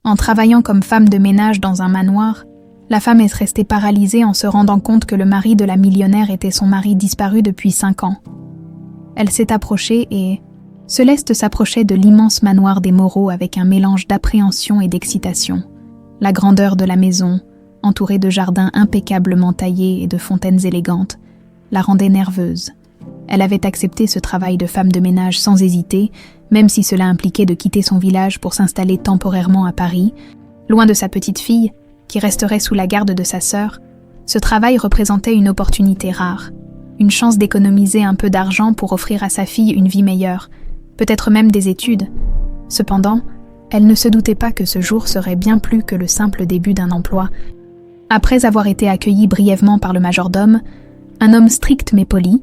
En travaillant comme femme de ménage dans un manoir, la femme est restée paralysée en se rendant compte que le mari de la millionnaire était son mari disparu depuis 5 ans. Elle s'est approchée et Céleste s'approchait de l'immense manoir des Moreau avec un mélange d'appréhension et d'excitation. La grandeur de la maison, entourée de jardins impeccablement taillés et de fontaines élégantes, la rendait nerveuse. Elle avait accepté ce travail de femme de ménage sans hésiter, même si cela impliquait de quitter son village pour s'installer temporairement à Paris, loin de sa petite fille, qui resterait sous la garde de sa sœur. Ce travail représentait une opportunité rare, une chance d'économiser un peu d'argent pour offrir à sa fille une vie meilleure, peut-être même des études. Cependant, elle ne se doutait pas que ce jour serait bien plus que le simple début d'un emploi. Après avoir été accueillie brièvement par le majordome, un homme strict mais poli,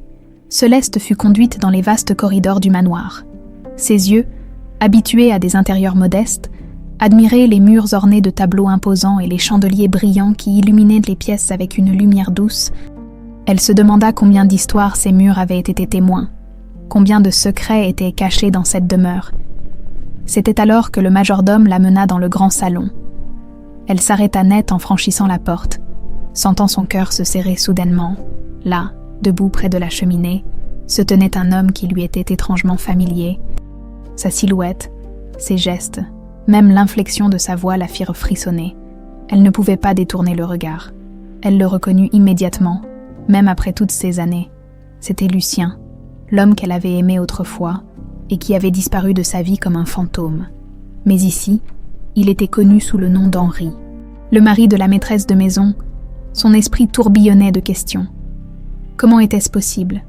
Céleste fut conduite dans les vastes corridors du manoir. Ses yeux, habitués à des intérieurs modestes, admiraient les murs ornés de tableaux imposants et les chandeliers brillants qui illuminaient les pièces avec une lumière douce. Elle se demanda combien d'histoires ces murs avaient été témoins, combien de secrets étaient cachés dans cette demeure. C'était alors que le majordome la mena dans le grand salon. Elle s'arrêta net en franchissant la porte, sentant son cœur se serrer soudainement. Là, debout près de la cheminée, se tenait un homme qui lui était étrangement familier. Sa silhouette, ses gestes, même l'inflexion de sa voix la firent frissonner. Elle ne pouvait pas détourner le regard. Elle le reconnut immédiatement, même après toutes ces années. C'était Lucien, l'homme qu'elle avait aimé autrefois et qui avait disparu de sa vie comme un fantôme. Mais ici, il était connu sous le nom d'Henri. Le mari de la maîtresse de maison, son esprit tourbillonnait de questions. Comment était-ce possible?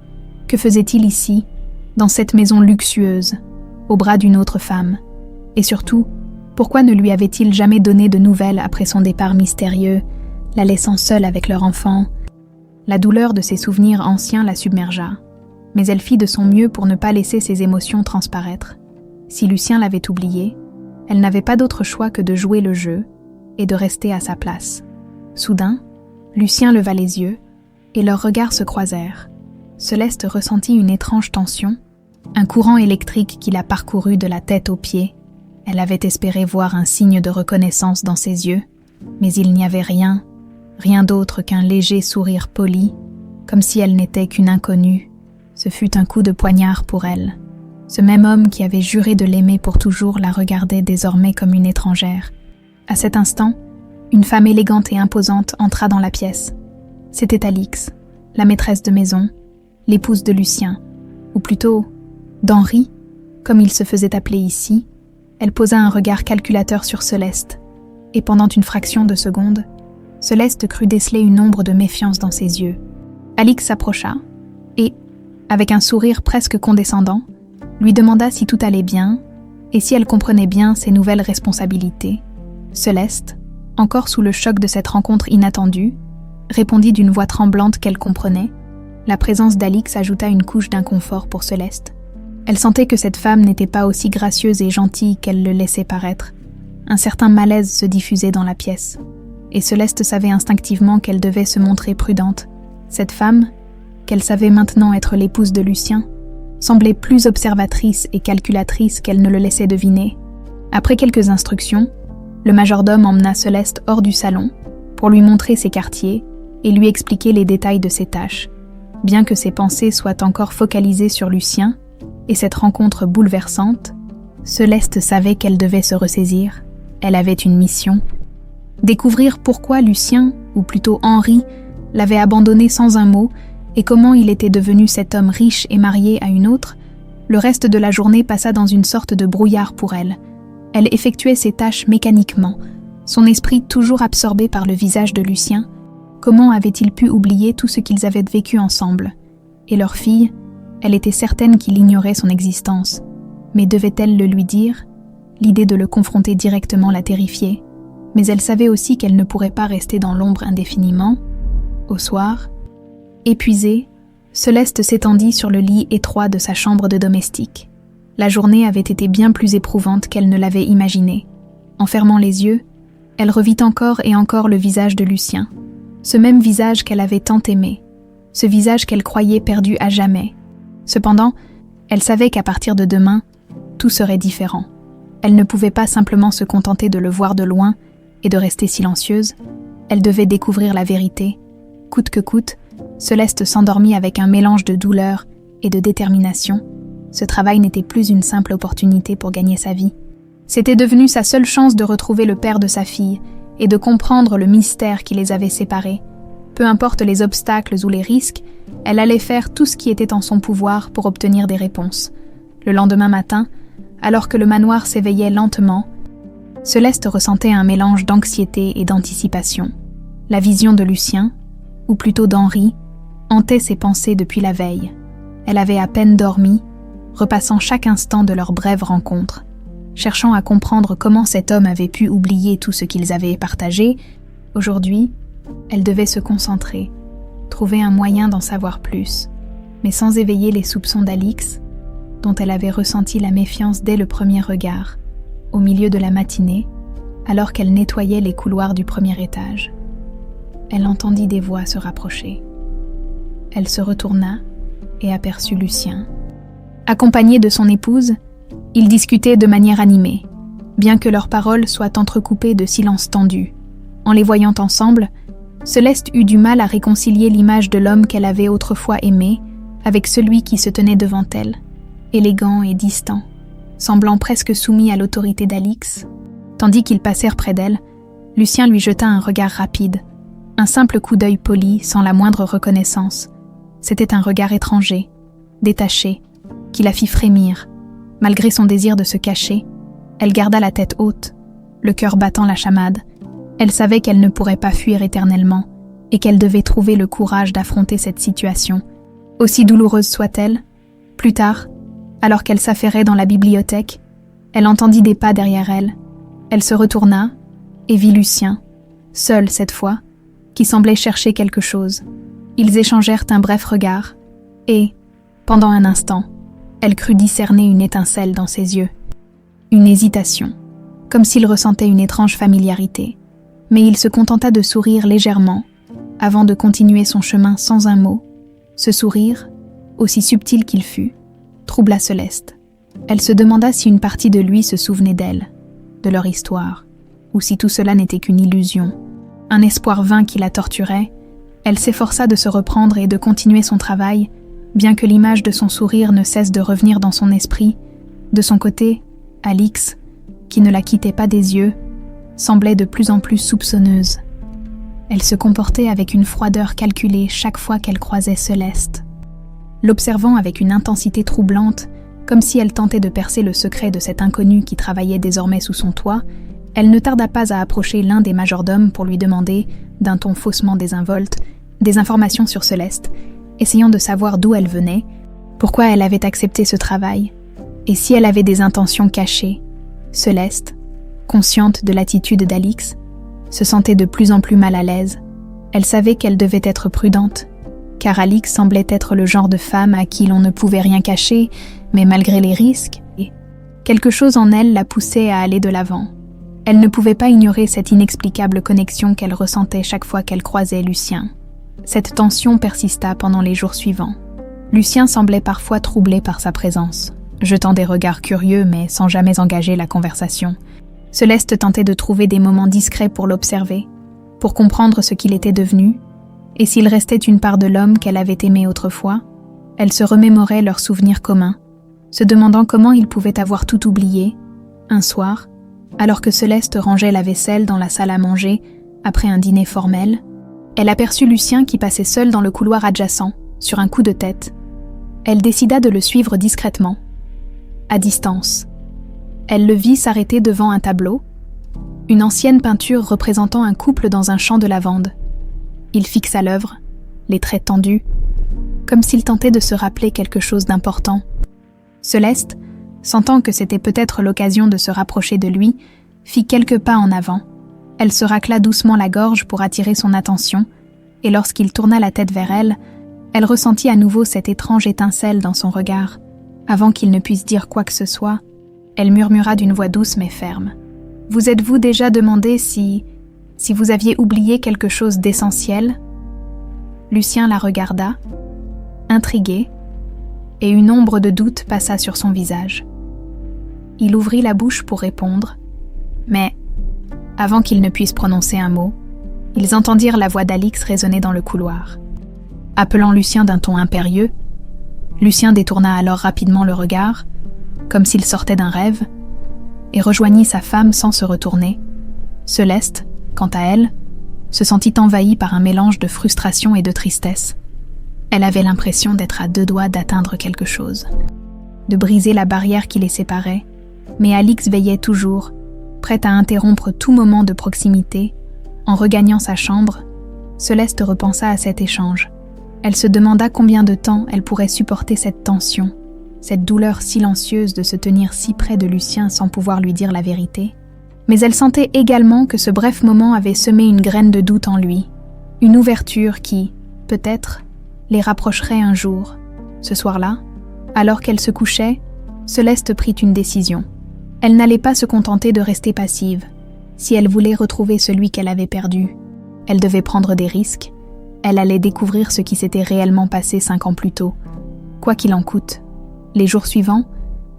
Que faisait-il ici, dans cette maison luxueuse, au bras d'une autre femme? Et surtout, pourquoi ne lui avait-il jamais donné de nouvelles après son départ mystérieux, la laissant seule avec leur enfant? La douleur de ses souvenirs anciens la submergea, mais elle fit de son mieux pour ne pas laisser ses émotions transparaître. Si Lucien l'avait oubliée, elle n'avait pas d'autre choix que de jouer le jeu et de rester à sa place. Soudain, Lucien leva les yeux et leurs regards se croisèrent. Céleste ressentit une étrange tension, un courant électrique qui la parcourut de la tête aux pieds. Elle avait espéré voir un signe de reconnaissance dans ses yeux, mais il n'y avait rien, rien d'autre qu'un léger sourire poli, comme si elle n'était qu'une inconnue. Ce fut un coup de poignard pour elle. Ce même homme qui avait juré de l'aimer pour toujours la regardait désormais comme une étrangère. À cet instant, une femme élégante et imposante entra dans la pièce. C'était Alix, la maîtresse de maison, l'épouse de Lucien, ou plutôt d'Henri, comme il se faisait appeler ici. Elle posa un regard calculateur sur Céleste, et pendant une fraction de seconde, Céleste crut déceler une ombre de méfiance dans ses yeux. Alix s'approcha, et, avec un sourire presque condescendant, lui demanda si tout allait bien, et si elle comprenait bien ses nouvelles responsabilités. Céleste, encore sous le choc de cette rencontre inattendue, répondit d'une voix tremblante qu'elle comprenait. La présence d'Alix ajouta une couche d'inconfort pour Céleste. Elle sentait que cette femme n'était pas aussi gracieuse et gentille qu'elle le laissait paraître. Un certain malaise se diffusait dans la pièce, et Céleste savait instinctivement qu'elle devait se montrer prudente. Cette femme, qu'elle savait maintenant être l'épouse de Lucien, semblait plus observatrice et calculatrice qu'elle ne le laissait deviner. Après quelques instructions, le majordome emmena Céleste hors du salon pour lui montrer ses quartiers et lui expliquer les détails de ses tâches. Bien que ses pensées soient encore focalisées sur Lucien et cette rencontre bouleversante, Céleste savait qu'elle devait se ressaisir. Elle avait une mission. Découvrir pourquoi Lucien, ou plutôt Henri, l'avait abandonné sans un mot et comment il était devenu cet homme riche et marié à une autre. Le reste de la journée passa dans une sorte de brouillard pour elle. Elle effectuait ses tâches mécaniquement, son esprit toujours absorbé par le visage de Lucien. Comment avait-il pu oublier tout ce qu'ils avaient vécu ensemble? Et leur fille, elle était certaine qu'il ignorait son existence. Mais devait-elle le lui dire? L'idée de le confronter directement la terrifiait. Mais elle savait aussi qu'elle ne pourrait pas rester dans l'ombre indéfiniment. Au soir, épuisée, Céleste s'étendit sur le lit étroit de sa chambre de domestique. La journée avait été bien plus éprouvante qu'elle ne l'avait imaginé. En fermant les yeux, elle revit encore et encore le visage de Lucien. Ce même visage qu'elle avait tant aimé. Ce visage qu'elle croyait perdu à jamais. Cependant, elle savait qu'à partir de demain, tout serait différent. Elle ne pouvait pas simplement se contenter de le voir de loin et de rester silencieuse. Elle devait découvrir la vérité. Coûte que coûte, Céleste s'endormit avec un mélange de douleur et de détermination. Ce travail n'était plus une simple opportunité pour gagner sa vie. C'était devenu sa seule chance de retrouver le père de sa fille et de comprendre le mystère qui les avait séparés. Peu importe les obstacles ou les risques, elle allait faire tout ce qui était en son pouvoir pour obtenir des réponses. Le lendemain matin, alors que le manoir s'éveillait lentement, Céleste ressentait un mélange d'anxiété et d'anticipation. La vision de Lucien, ou plutôt d'Henri, hantait ses pensées depuis la veille. Elle avait à peine dormi, repassant chaque instant de leur brève rencontre. Cherchant à comprendre comment cet homme avait pu oublier tout ce qu'ils avaient partagé, aujourd'hui, elle devait se concentrer, trouver un moyen d'en savoir plus, mais sans éveiller les soupçons d'Alix, dont elle avait ressenti la méfiance dès le premier regard, au milieu de la matinée, alors qu'elle nettoyait les couloirs du premier étage. Elle entendit des voix se rapprocher. Elle se retourna et aperçut Lucien. Accompagné de son épouse, ils discutaient de manière animée, bien que leurs paroles soient entrecoupées de silences tendus. En les voyant ensemble, Céleste eut du mal à réconcilier l'image de l'homme qu'elle avait autrefois aimé avec celui qui se tenait devant elle, élégant et distant, semblant presque soumis à l'autorité d'Alix. Tandis qu'ils passèrent près d'elle, Lucien lui jeta un regard rapide, un simple coup d'œil poli sans la moindre reconnaissance. C'était un regard étranger, détaché, qui la fit frémir. Malgré son désir de se cacher, elle garda la tête haute, le cœur battant la chamade. Elle savait qu'elle ne pourrait pas fuir éternellement et qu'elle devait trouver le courage d'affronter cette situation. Aussi douloureuse soit-elle, plus tard, alors qu'elle s'affairait dans la bibliothèque, elle entendit des pas derrière elle. Elle se retourna et vit Lucien, seul cette fois, qui semblait chercher quelque chose. Ils échangèrent un bref regard et, pendant un instant, elle crut discerner une étincelle dans ses yeux. Une hésitation, comme s'il ressentait une étrange familiarité. Mais il se contenta de sourire légèrement, avant de continuer son chemin sans un mot. Ce sourire, aussi subtil qu'il fût, troubla Céleste. Elle se demanda si une partie de lui se souvenait d'elle, de leur histoire, ou si tout cela n'était qu'une illusion. Un espoir vain qui la torturait, elle s'efforça de se reprendre et de continuer son travail, bien que l'image de son sourire ne cesse de revenir dans son esprit. De son côté, Alix, qui ne la quittait pas des yeux, semblait de plus en plus soupçonneuse. Elle se comportait avec une froideur calculée chaque fois qu'elle croisait Céleste. L'observant avec une intensité troublante, comme si elle tentait de percer le secret de cet inconnu qui travaillait désormais sous son toit, elle ne tarda pas à approcher l'un des majordomes pour lui demander, d'un ton faussement désinvolte, des informations sur Céleste, essayant de savoir d'où elle venait, pourquoi elle avait accepté ce travail, et si elle avait des intentions cachées. Céleste, consciente de l'attitude d'Alix, se sentait de plus en plus mal à l'aise. Elle savait qu'elle devait être prudente, car Alix semblait être le genre de femme à qui l'on ne pouvait rien cacher, mais malgré les risques, quelque chose en elle la poussait à aller de l'avant. Elle ne pouvait pas ignorer cette inexplicable connexion qu'elle ressentait chaque fois qu'elle croisait Lucien. Cette tension persista pendant les jours suivants. Lucien semblait parfois troublé par sa présence, jetant des regards curieux mais sans jamais engager la conversation. Céleste tentait de trouver des moments discrets pour l'observer, pour comprendre ce qu'il était devenu, et s'il restait une part de l'homme qu'elle avait aimé autrefois. Elle se remémorait leurs souvenirs communs, se demandant comment ils pouvaient avoir tout oublié. Un soir, alors que Céleste rangeait la vaisselle dans la salle à manger après un dîner formel, elle aperçut Lucien qui passait seul dans le couloir adjacent, sur un coup de tête. Elle décida de le suivre discrètement, à distance. Elle le vit s'arrêter devant un tableau, une ancienne peinture représentant un couple dans un champ de lavande. Il fixa l'œuvre, les traits tendus, comme s'il tentait de se rappeler quelque chose d'important. Céleste, sentant que c'était peut-être l'occasion de se rapprocher de lui, fit quelques pas en avant. Elle se racla doucement la gorge pour attirer son attention, et lorsqu'il tourna la tête vers elle, elle ressentit à nouveau cette étrange étincelle dans son regard. Avant qu'il ne puisse dire quoi que ce soit, elle murmura d'une voix douce mais ferme. « Vous êtes-vous déjà demandé si vous aviez oublié quelque chose d'essentiel ?» Lucien la regarda, intrigué, et une ombre de doute passa sur son visage. Il ouvrit la bouche pour répondre, mais, avant qu'il ne puisse prononcer un mot, ils entendirent la voix d'Alix résonner dans le couloir. Appelant Lucien d'un ton impérieux, Lucien détourna alors rapidement le regard, comme s'il sortait d'un rêve, et rejoignit sa femme sans se retourner. Céleste, quant à elle, se sentit envahie par un mélange de frustration et de tristesse. Elle avait l'impression d'être à 2 doigts d'atteindre quelque chose, de briser la barrière qui les séparait, mais Alix veillait toujours, prête à interrompre tout moment de proximité. En regagnant sa chambre, Céleste repensa à cet échange. Elle se demanda combien de temps elle pourrait supporter cette tension, cette douleur silencieuse de se tenir si près de Lucien sans pouvoir lui dire la vérité. Mais elle sentait également que ce bref moment avait semé une graine de doute en lui, une ouverture qui, peut-être, les rapprocherait un jour. Ce soir-là, alors qu'elle se couchait, Céleste prit une décision. Elle n'allait pas se contenter de rester passive. Si elle voulait retrouver celui qu'elle avait perdu, elle devait prendre des risques. Elle allait découvrir ce qui s'était réellement passé 5 ans plus tôt, quoi qu'il en coûte. Les jours suivants,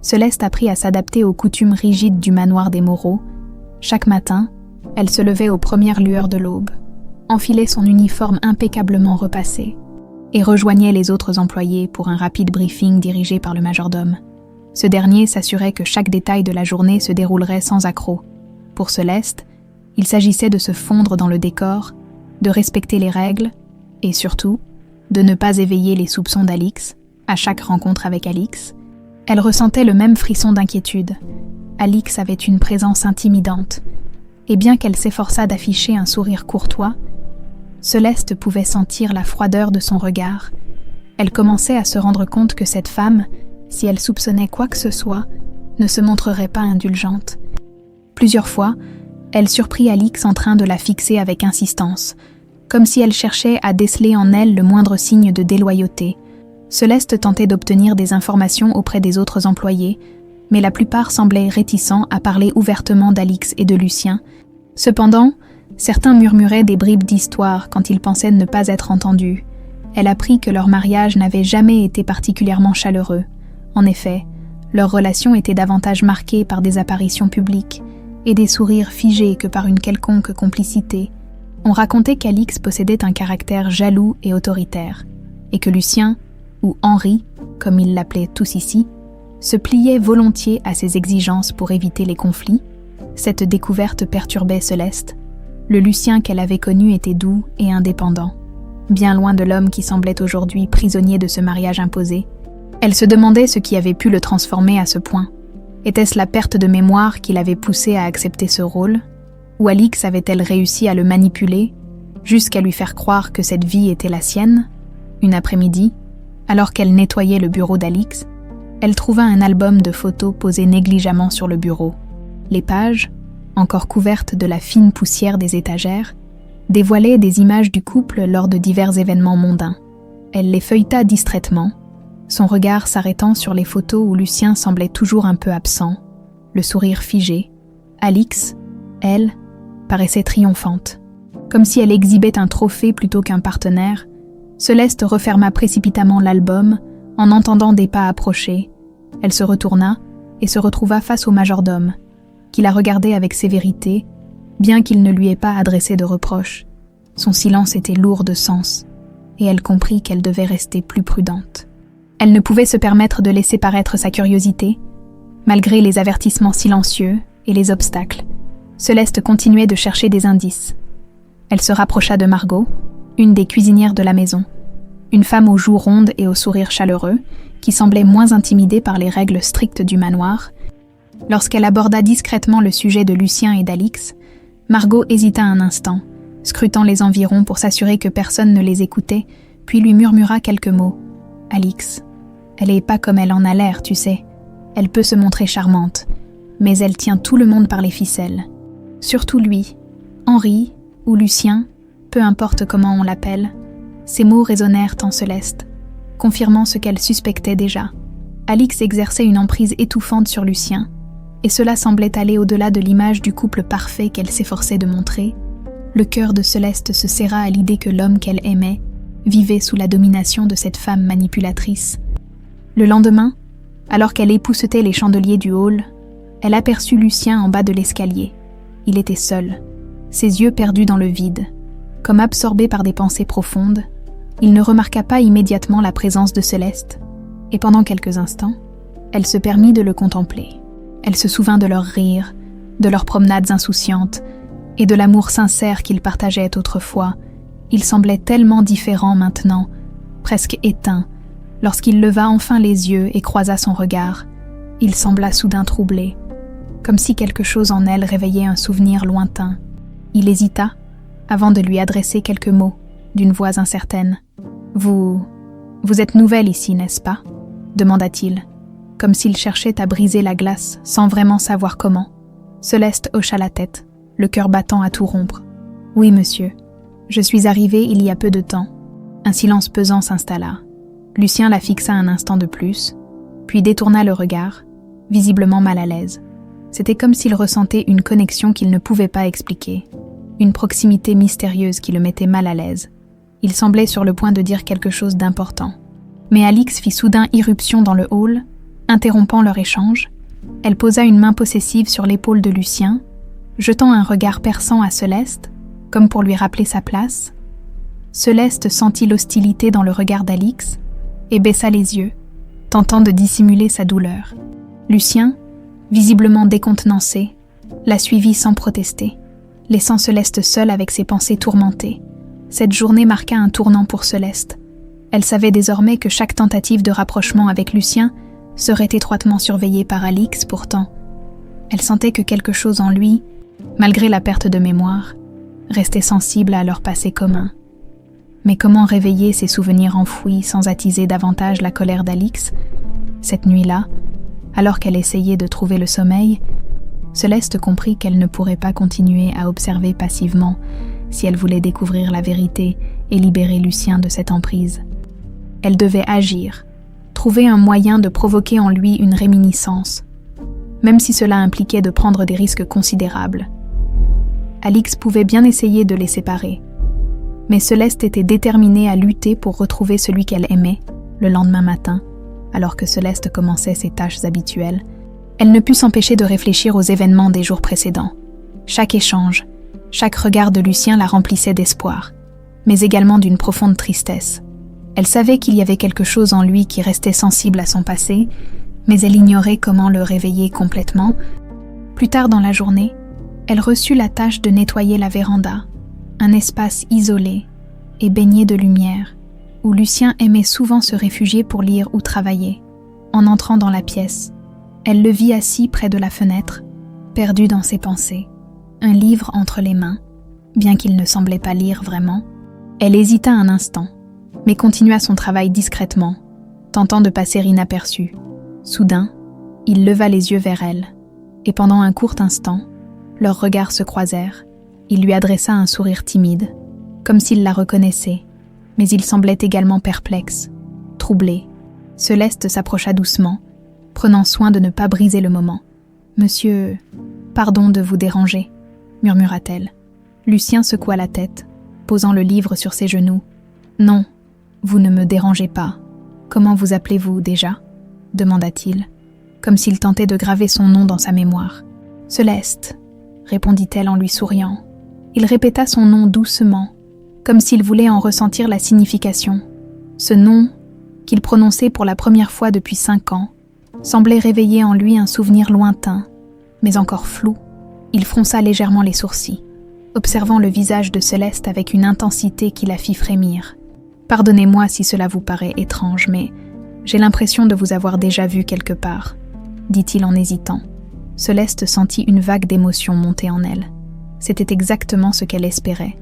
Céleste apprit à s'adapter aux coutumes rigides du manoir des Moreau. Chaque matin, elle se levait aux premières lueurs de l'aube, enfilait son uniforme impeccablement repassé et rejoignait les autres employés pour un rapide briefing dirigé par le majordome. Ce dernier s'assurait que chaque détail de la journée se déroulerait sans accroc. Pour Céleste, il s'agissait de se fondre dans le décor, de respecter les règles et surtout, de ne pas éveiller les soupçons d'Alix. À chaque rencontre avec Alix, elle ressentait le même frisson d'inquiétude. Alix avait une présence intimidante, et bien qu'elle s'efforçât d'afficher un sourire courtois, Céleste pouvait sentir la froideur de son regard. Elle commençait à se rendre compte que cette femme, si elle soupçonnait quoi que ce soit, ne se montrerait pas indulgente. Plusieurs fois, elle surprit Alix en train de la fixer avec insistance, comme si elle cherchait à déceler en elle le moindre signe de déloyauté. Céleste tentait d'obtenir des informations auprès des autres employés, mais la plupart semblaient réticents à parler ouvertement d'Alix et de Lucien. Cependant, certains murmuraient des bribes d'histoire quand ils pensaient ne pas être entendus. Elle apprit que leur mariage n'avait jamais été particulièrement chaleureux. En effet, leur relation était davantage marquée par des apparitions publiques et des sourires figés que par une quelconque complicité. On racontait qu'Alix possédait un caractère jaloux et autoritaire, et que Lucien, ou Henri, comme ils l'appelaient tous ici, se pliait volontiers à ses exigences pour éviter les conflits. Cette découverte perturbait Céleste. Le Lucien qu'elle avait connu était doux et indépendant, bien loin de l'homme qui semblait aujourd'hui prisonnier de ce mariage imposé. Elle se demandait ce qui avait pu le transformer à ce point. Était-ce la perte de mémoire qui l'avait poussé à accepter ce rôle ? Ou Alix avait-elle réussi à le manipuler, jusqu'à lui faire croire que cette vie était la sienne ? Une après-midi, alors qu'elle nettoyait le bureau d'Alix, elle trouva un album de photos posé négligemment sur le bureau. Les pages, encore couvertes de la fine poussière des étagères, dévoilaient des images du couple lors de divers événements mondains. Elle les feuilleta distraitement, son regard s'arrêtant sur les photos où Lucien semblait toujours un peu absent, le sourire figé. Alix, elle, paraissait triomphante. Comme si elle exhibait un trophée plutôt qu'un partenaire, Céleste referma précipitamment l'album en entendant des pas approcher. Elle se retourna et se retrouva face au majordome, qui la regardait avec sévérité, bien qu'il ne lui ait pas adressé de reproches. Son silence était lourd de sens, et elle comprit qu'elle devait rester plus prudente. Elle ne pouvait se permettre de laisser paraître sa curiosité, malgré les avertissements silencieux et les obstacles. Céleste continuait de chercher des indices. Elle se rapprocha de Margot, une des cuisinières de la maison, une femme aux joues rondes et au sourire chaleureux, qui semblait moins intimidée par les règles strictes du manoir. Lorsqu'elle aborda discrètement le sujet de Lucien et d'Alix, Margot hésita un instant, scrutant les environs pour s'assurer que personne ne les écoutait, puis lui murmura quelques mots. « Alix, elle est pas comme elle en a l'air, tu sais. Elle peut se montrer charmante, mais elle tient tout le monde par les ficelles. Surtout lui, Henri ou Lucien, peu importe comment on l'appelle. » Ces mots résonnèrent en Céleste, confirmant ce qu'elle suspectait déjà. Alix exerçait une emprise étouffante sur Lucien, et cela semblait aller au-delà de l'image du couple parfait qu'elle s'efforçait de montrer. Le cœur de Céleste se serra à l'idée que l'homme qu'elle aimait vivait sous la domination de cette femme manipulatrice. Le lendemain, alors qu'elle époussetait les chandeliers du hall, Elle aperçut Lucien en bas de l'escalier. Il était seul, ses yeux perdus dans le vide. Comme absorbé par des pensées profondes, il ne remarqua pas immédiatement la présence de Céleste, et pendant quelques instants, elle se permit de le contempler. Elle se souvint de leurs rires, de leurs promenades insouciantes, et de l'amour sincère qu'ils partageaient autrefois. Il semblait tellement différent maintenant, presque éteint. Lorsqu'il leva enfin les yeux et croisa son regard, il sembla soudain troublé, comme si quelque chose en elle réveillait un souvenir lointain. Il hésita, avant de lui adresser quelques mots, d'une voix incertaine. « Vous êtes nouvelle ici, n'est-ce pas ?» demanda-t-il, comme s'il cherchait à briser la glace sans vraiment savoir comment. Céleste hocha la tête, le cœur battant à tout rompre. « Oui, monsieur. Je suis arrivée il y a peu de temps. » Un silence pesant s'installa. Lucien la fixa un instant de plus, puis détourna le regard, visiblement mal à l'aise. C'était comme s'il ressentait une connexion qu'il ne pouvait pas expliquer, une proximité mystérieuse qui le mettait mal à l'aise. Il semblait sur le point de dire quelque chose d'important. Mais Alix fit soudain irruption dans le hall, interrompant leur échange. Elle posa une main possessive sur l'épaule de Lucien, jetant un regard perçant à Céleste, comme pour lui rappeler sa place. Céleste sentit l'hostilité dans le regard d'Alix et baissa les yeux, tentant de dissimuler sa douleur. Lucien, visiblement décontenancé, la suivit sans protester, laissant Céleste seule avec ses pensées tourmentées. Cette journée marqua un tournant pour Céleste. Elle savait désormais que chaque tentative de rapprochement avec Lucien serait étroitement surveillée par Alix. Pourtant, elle sentait que quelque chose en lui, malgré la perte de mémoire, restait sensible à leur passé commun. Mais comment réveiller ces souvenirs enfouis sans attiser davantage la colère d'Alix? Cette nuit-là, alors qu'elle essayait de trouver le sommeil, Céleste comprit qu'elle ne pourrait pas continuer à observer passivement si elle voulait découvrir la vérité et libérer Lucien de cette emprise. Elle devait agir, trouver un moyen de provoquer en lui une réminiscence, même si cela impliquait de prendre des risques considérables. Alix pouvait bien essayer de les séparer, mais Céleste était déterminée à lutter pour retrouver celui qu'elle aimait le lendemain matin, alors que Céleste commençait ses tâches habituelles. Elle ne put s'empêcher de réfléchir aux événements des jours précédents. Chaque échange, chaque regard de Lucien la remplissait d'espoir, mais également d'une profonde tristesse. Elle savait qu'il y avait quelque chose en lui qui restait sensible à son passé, mais elle ignorait comment le réveiller complètement. Plus tard dans la journée, elle reçut la tâche de nettoyer la véranda, un espace isolé et baigné de lumière, où Lucien aimait souvent se réfugier pour lire ou travailler. En entrant dans la pièce, elle le vit assis près de la fenêtre, perdu dans ses pensées, un livre entre les mains, bien qu'il ne semblait pas lire vraiment. Elle hésita un instant, mais continua son travail discrètement, tentant de passer inaperçu. Soudain, il leva les yeux vers elle, et pendant un court instant, leurs regards se croisèrent. Il lui adressa un sourire timide, comme s'il la reconnaissait, mais il semblait également perplexe, troublé. Céleste s'approcha doucement, prenant soin de ne pas briser le moment. « Monsieur, pardon de vous déranger », murmura-t-elle. Lucien secoua la tête, posant le livre sur ses genoux. « Non, vous ne me dérangez pas. Comment vous appelez-vous déjà ?» demanda-t-il, comme s'il tentait de graver son nom dans sa mémoire. « Céleste », répondit-elle en lui souriant. Il répéta son nom doucement, comme s'il voulait en ressentir la signification. Ce nom, qu'il prononçait pour la première fois depuis 5 ans, semblait réveiller en lui un souvenir lointain, mais encore flou. Il fronça légèrement les sourcils, observant le visage de Céleste avec une intensité qui la fit frémir. « Pardonnez-moi si cela vous paraît étrange, mais j'ai l'impression de vous avoir déjà vu quelque part, » dit-il en hésitant. Céleste sentit une vague d'émotion monter en elle. C'était exactement ce qu'elle espérait,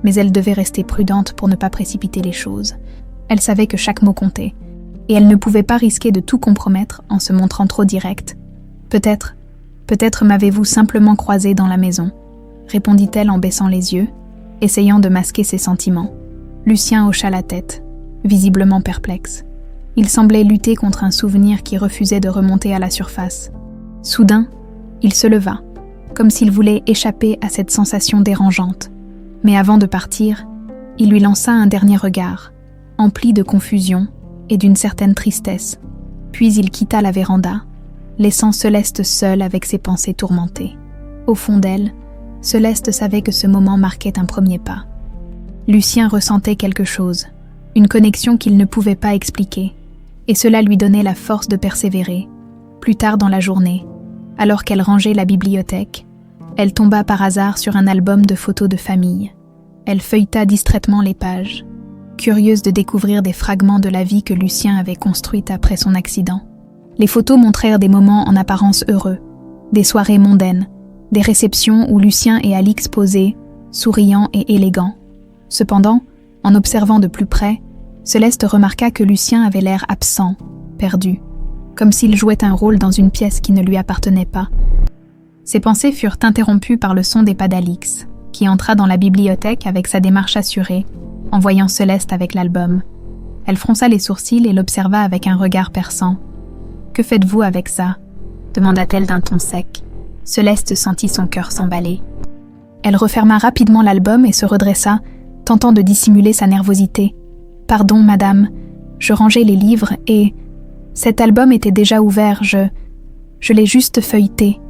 mais elle devait rester prudente pour ne pas précipiter les choses. Elle savait que chaque mot comptait, et elle ne pouvait pas risquer de tout compromettre en se montrant trop directe. « Peut-être m'avez-vous simplement croisé dans la maison », répondit-elle en baissant les yeux, essayant de masquer ses sentiments. Lucien hocha la tête, visiblement perplexe. Il semblait lutter contre un souvenir qui refusait de remonter à la surface. Soudain, il se leva, comme s'il voulait échapper à cette sensation dérangeante. Mais avant de partir, il lui lança un dernier regard, empli de confusion et d'une certaine tristesse. Puis il quitta la véranda, laissant Céleste seule avec ses pensées tourmentées. Au fond d'elle, Céleste savait que ce moment marquait un premier pas. Lucien ressentait quelque chose, une connexion qu'il ne pouvait pas expliquer, et cela lui donnait la force de persévérer. Plus tard dans la journée, alors qu'elle rangeait la bibliothèque, elle tomba par hasard sur un album de photos de famille. Elle feuilleta distraitement les pages, curieuse de découvrir des fragments de la vie que Lucien avait construite après son accident. Les photos montrèrent des moments en apparence heureux, des soirées mondaines, des réceptions où Lucien et Alix posaient, souriants et élégants. Cependant, en observant de plus près, Céleste remarqua que Lucien avait l'air absent, perdu, comme s'il jouait un rôle dans une pièce qui ne lui appartenait pas. Ses pensées furent interrompues par le son des pas d'Alix, qui entra dans la bibliothèque avec sa démarche assurée, en voyant Céleste avec l'album. Elle fronça les sourcils et l'observa avec un regard perçant. « Que faites-vous avec ça ?» demanda-t-elle d'un ton sec. Céleste sentit son cœur s'emballer. Elle referma rapidement l'album et se redressa, tentant de dissimuler sa nervosité. « Pardon, madame, je rangeais les livres et... cet album était déjà ouvert, je l'ai juste feuilleté. »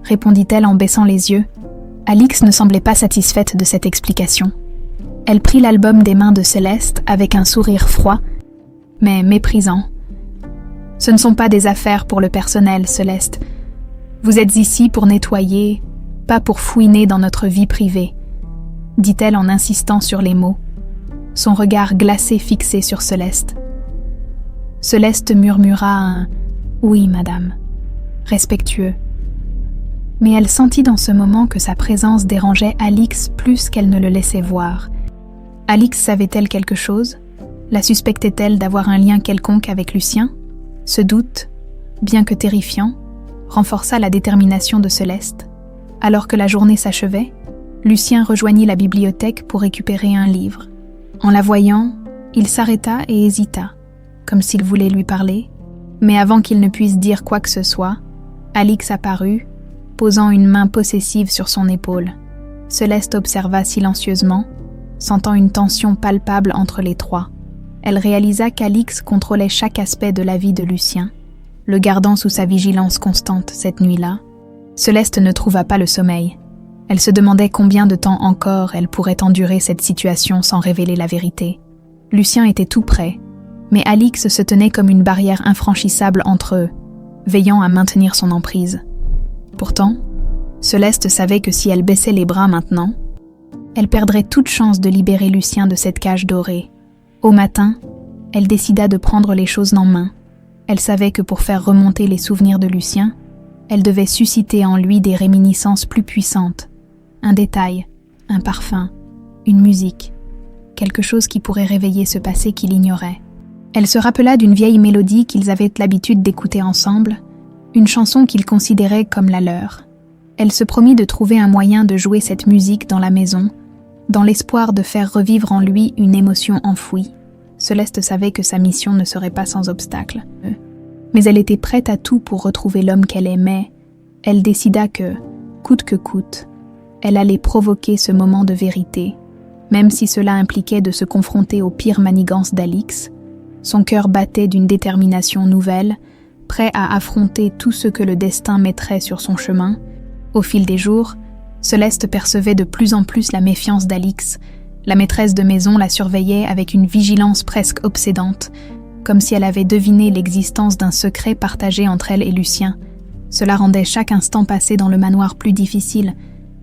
répondit-elle en baissant les yeux. Alix ne semblait pas satisfaite de cette explication. Elle prit l'album des mains de Céleste avec un sourire froid, mais méprisant. « Ce ne sont pas des affaires pour le personnel, Céleste. Vous êtes ici pour nettoyer, pas pour fouiner dans notre vie privée, » dit-elle en insistant sur les mots, son regard glacé fixé sur Céleste. Céleste murmura un « Oui, madame », respectueux. Mais elle sentit dans ce moment que sa présence dérangeait Alix plus qu'elle ne le laissait voir. Alix savait-elle quelque chose? La suspectait-elle d'avoir un lien quelconque avec Lucien? Ce doute, bien que terrifiant, renforça la détermination de Céleste. Alors que la journée s'achevait, Lucien rejoignit la bibliothèque pour récupérer un livre. En la voyant, il s'arrêta et hésita, comme s'il voulait lui parler, mais avant qu'il ne puisse dire quoi que ce soit, Alix apparut, posant une main possessive sur son épaule. Céleste observa silencieusement, sentant une tension palpable entre les trois. Elle réalisa qu'Alix contrôlait chaque aspect de la vie de Lucien, le gardant sous sa vigilance constante cette nuit-là. Céleste ne trouva pas le sommeil. Elle se demandait combien de temps encore elle pourrait endurer cette situation sans révéler la vérité. Lucien était tout près, mais Alix se tenait comme une barrière infranchissable entre eux, veillant à maintenir son emprise. Pourtant, Céleste savait que si elle baissait les bras maintenant, elle perdrait toute chance de libérer Lucien de cette cage dorée. Au matin, elle décida de prendre les choses en main. Elle savait que pour faire remonter les souvenirs de Lucien, elle devait susciter en lui des réminiscences plus puissantes. Un détail, un parfum, une musique, quelque chose qui pourrait réveiller ce passé qu'il ignorait. Elle se rappela d'une vieille mélodie qu'ils avaient l'habitude d'écouter ensemble, une chanson qu'ils considéraient comme la leur. Elle se promit de trouver un moyen de jouer cette musique dans la maison, dans l'espoir de faire revivre en lui une émotion enfouie. Céleste savait que sa mission ne serait pas sans obstacle. Mais elle était prête à tout pour retrouver l'homme qu'elle aimait. Elle décida que, coûte que coûte, elle allait provoquer ce moment de vérité, même si cela impliquait de se confronter aux pires manigances d'Alix. Son cœur battait d'une détermination nouvelle, prêt à affronter tout ce que le destin mettrait sur son chemin. Au fil des jours, Céleste percevait de plus en plus la méfiance d'Alix. La maîtresse de maison la surveillait avec une vigilance presque obsédante, comme si elle avait deviné l'existence d'un secret partagé entre elle et Lucien. Cela rendait chaque instant passé dans le manoir plus difficile,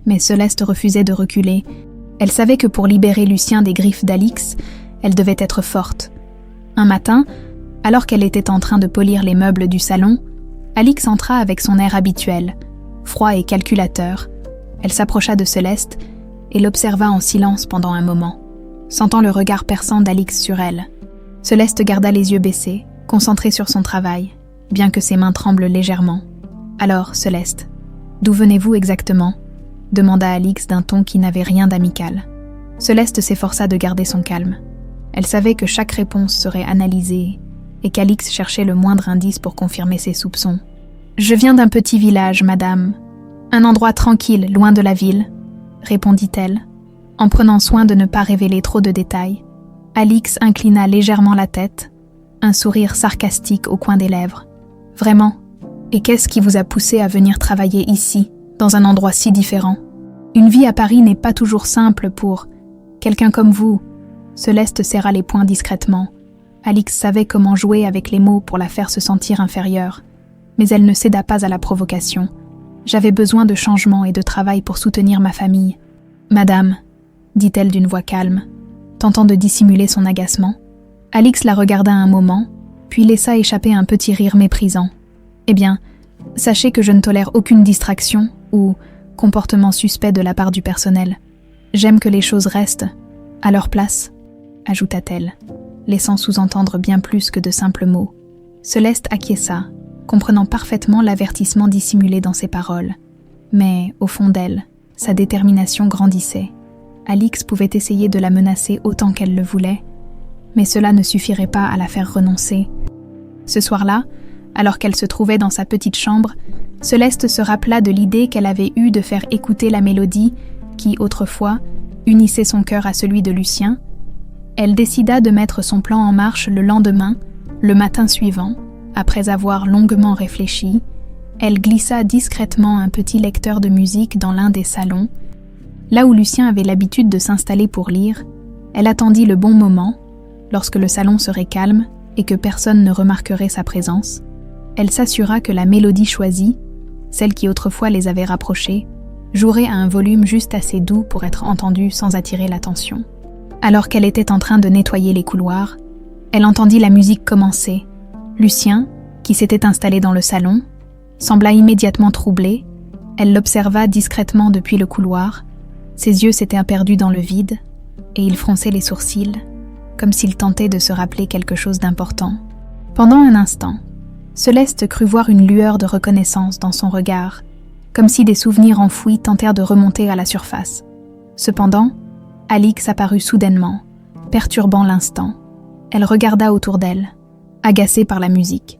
mais Céleste refusait de reculer. Elle savait que pour libérer Lucien des griffes d'Alix, elle devait être forte. Un matin, alors qu'elle était en train de polir les meubles du salon, Alix entra avec son air habituel, froid et calculateur. Elle s'approcha de Céleste et l'observa en silence pendant un moment, sentant le regard perçant d'Alix sur elle. Céleste garda les yeux baissés, concentrée sur son travail, bien que ses mains tremblent légèrement. « Alors, Céleste, d'où venez-vous exactement ?» demanda Alix d'un ton qui n'avait rien d'amical. Céleste s'efforça de garder son calme. Elle savait que chaque réponse serait analysée et qu'Alix cherchait le moindre indice pour confirmer ses soupçons. « Je viens d'un petit village, madame. Un endroit tranquille, loin de la ville, » répondit-elle, en prenant soin de ne pas révéler trop de détails. Alix inclina légèrement la tête, un sourire sarcastique au coin des lèvres. « Vraiment, Et qu'est-ce qui vous a poussé à venir travailler ici, dans un endroit si différent? Une vie à Paris n'est pas toujours simple pour quelqu'un comme vous. Céleste serra les poings discrètement. Alix savait comment jouer avec les mots pour la faire se sentir inférieure, mais elle ne céda pas à la provocation. J'avais besoin de changement et de travail pour soutenir ma famille. Madame, dit-elle d'une voix calme, tentant de dissimuler son agacement. Alix la regarda un moment, puis laissa échapper un petit rire méprisant. Eh bien, sachez que je ne tolère aucune distraction ou comportement suspect de la part du personnel. J'aime que les choses restent à leur place, ajouta-t-elle, laissant sous-entendre bien plus que de simples mots. Céleste acquiesça, comprenant parfaitement l'avertissement dissimulé dans ses paroles. Mais, au fond d'elle, sa détermination grandissait. Alix pouvait essayer de la menacer autant qu'elle le voulait, mais cela ne suffirait pas à la faire renoncer. Ce soir-là, alors qu'elle se trouvait dans sa petite chambre, Céleste se rappela de l'idée qu'elle avait eue de faire écouter la mélodie qui, autrefois, unissait son cœur à celui de Lucien. Elle décida de mettre son plan en marche le lendemain, le matin suivant. Après avoir longuement réfléchi, elle glissa discrètement un petit lecteur de musique dans l'un des salons. Là où Lucien avait l'habitude de s'installer pour lire, elle attendit le bon moment, lorsque le salon serait calme et que personne ne remarquerait sa présence. Elle s'assura que la mélodie choisie, celle qui autrefois les avait rapprochés, jouerait à un volume juste assez doux pour être entendue sans attirer l'attention. Alors qu'elle était en train de nettoyer les couloirs, elle entendit la musique commencer. Lucien, qui s'était installé dans le salon, sembla immédiatement troublé. Elle l'observa discrètement depuis le couloir. Ses yeux s'étaient perdus dans le vide, et il fronçait les sourcils, comme s'il tentait de se rappeler quelque chose d'important. Pendant un instant, Céleste crut voir une lueur de reconnaissance dans son regard, comme si des souvenirs enfouis tentèrent de remonter à la surface. Cependant, Alix apparut soudainement, perturbant l'instant. Elle regarda autour d'elle, agacée par la musique,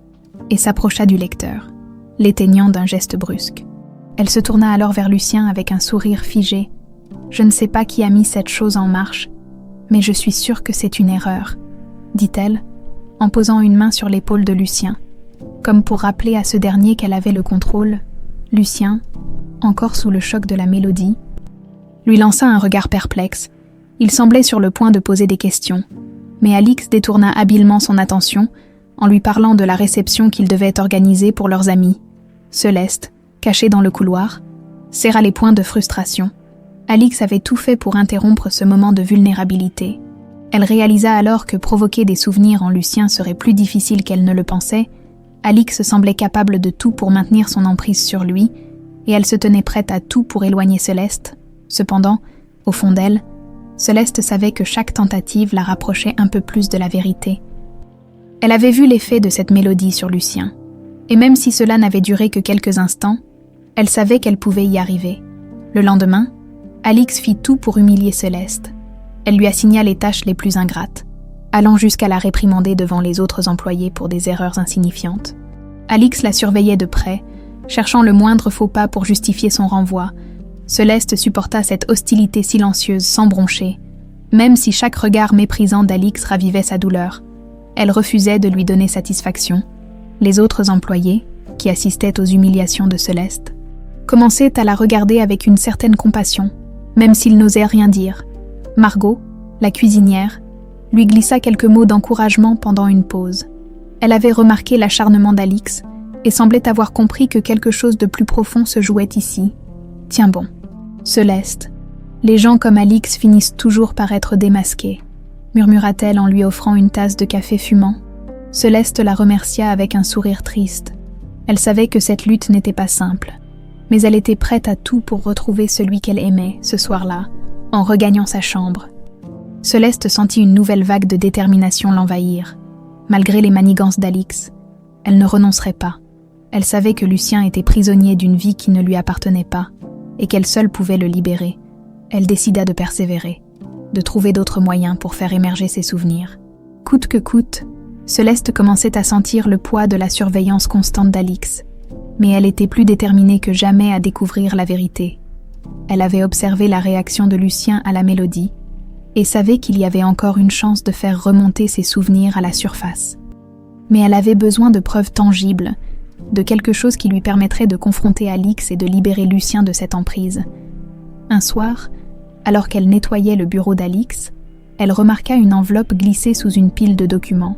et s'approcha du lecteur, l'éteignant d'un geste brusque. Elle se tourna alors vers Lucien avec un sourire figé. « Je ne sais pas qui a mis cette chose en marche, mais je suis sûre que c'est une erreur, » dit-elle, en posant une main sur l'épaule de Lucien, comme pour rappeler à ce dernier qu'elle avait le contrôle. Lucien, encore sous le choc de la mélodie, lui lança un regard perplexe. Il semblait sur le point de poser des questions, mais Alix détourna habilement son attention en lui parlant de la réception qu'ils devaient organiser pour leurs amis. Céleste, cachée dans le couloir, serra les poings de frustration. Alix avait tout fait pour interrompre ce moment de vulnérabilité. Elle réalisa alors que provoquer des souvenirs en Lucien serait plus difficile qu'elle ne le pensait. Alix semblait capable de tout pour maintenir son emprise sur lui, et elle se tenait prête à tout pour éloigner Céleste. Cependant, au fond d'elle, Céleste savait que chaque tentative la rapprochait un peu plus de la vérité. Elle avait vu l'effet de cette mélodie sur Lucien, et même si cela n'avait duré que quelques instants, elle savait qu'elle pouvait y arriver. Le lendemain, Alix fit tout pour humilier Céleste. Elle lui assigna les tâches les plus ingrates, allant jusqu'à la réprimander devant les autres employés pour des erreurs insignifiantes. Alix la surveillait de près, cherchant le moindre faux pas pour justifier son renvoi. Céleste supporta cette hostilité silencieuse sans broncher, même si chaque regard méprisant d'Alix ravivait sa douleur. Elle refusait de lui donner satisfaction. Les autres employés, qui assistaient aux humiliations de Céleste, commençaient à la regarder avec une certaine compassion, même s'ils n'osaient rien dire. Margot, la cuisinière, lui glissa quelques mots d'encouragement pendant une pause. Elle avait remarqué l'acharnement d'Alix et semblait avoir compris que quelque chose de plus profond se jouait ici. Tiens bon, Céleste, les gens comme Alix finissent toujours par être démasqués, murmura-t-elle en lui offrant une tasse de café fumant. Céleste la remercia avec un sourire triste. Elle savait que cette lutte n'était pas simple, mais elle était prête à tout pour retrouver celui qu'elle aimait ce soir-là, en regagnant sa chambre. Céleste sentit une nouvelle vague de détermination l'envahir. Malgré les manigances d'Alix, elle ne renoncerait pas. Elle savait que Lucien était prisonnier d'une vie qui ne lui appartenait pas, et qu'elle seule pouvait le libérer. Elle décida de persévérer, de trouver d'autres moyens pour faire émerger ses souvenirs. Coûte que coûte, Céleste commençait à sentir le poids de la surveillance constante d'Alix, mais elle était plus déterminée que jamais à découvrir la vérité. Elle avait observé la réaction de Lucien à la mélodie, et savait qu'il y avait encore une chance de faire remonter ses souvenirs à la surface. Mais elle avait besoin de preuves tangibles, de quelque chose qui lui permettrait de confronter Alix et de libérer Lucien de cette emprise. Un soir, alors qu'elle nettoyait le bureau d'Alix, elle remarqua une enveloppe glissée sous une pile de documents.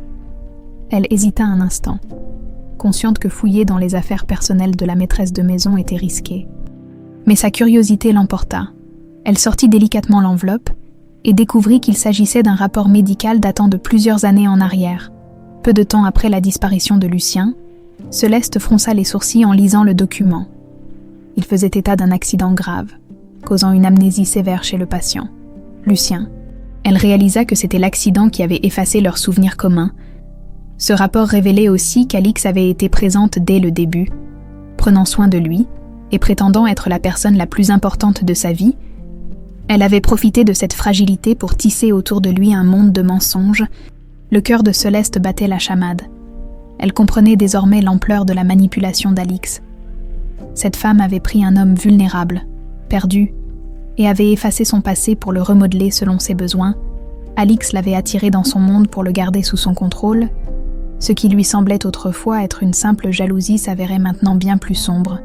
Elle hésita un instant, consciente que fouiller dans les affaires personnelles de la maîtresse de maison était risqué. Mais sa curiosité l'emporta. Elle sortit délicatement l'enveloppe et découvrit qu'il s'agissait d'un rapport médical datant de plusieurs années en arrière. Peu de temps après la disparition de Lucien, Céleste fronça les sourcils en lisant le document. Il faisait état d'un accident grave, causant une amnésie sévère chez le patient, Lucien. Elle réalisa que c'était l'accident qui avait effacé leurs souvenirs communs. Ce rapport révélait aussi qu'Alix avait été présente dès le début, prenant soin de lui et prétendant être la personne la plus importante de sa vie. Elle avait profité de cette fragilité pour tisser autour de lui un monde de mensonges. Le cœur de Céleste battait la chamade. Elle comprenait désormais l'ampleur de la manipulation d'Alix. Cette femme avait pris un homme vulnérable, perdu, et avait effacé son passé pour le remodeler selon ses besoins. Alix l'avait attiré dans son monde pour le garder sous son contrôle. Ce qui lui semblait autrefois être une simple jalousie s'avérait maintenant bien plus sombre.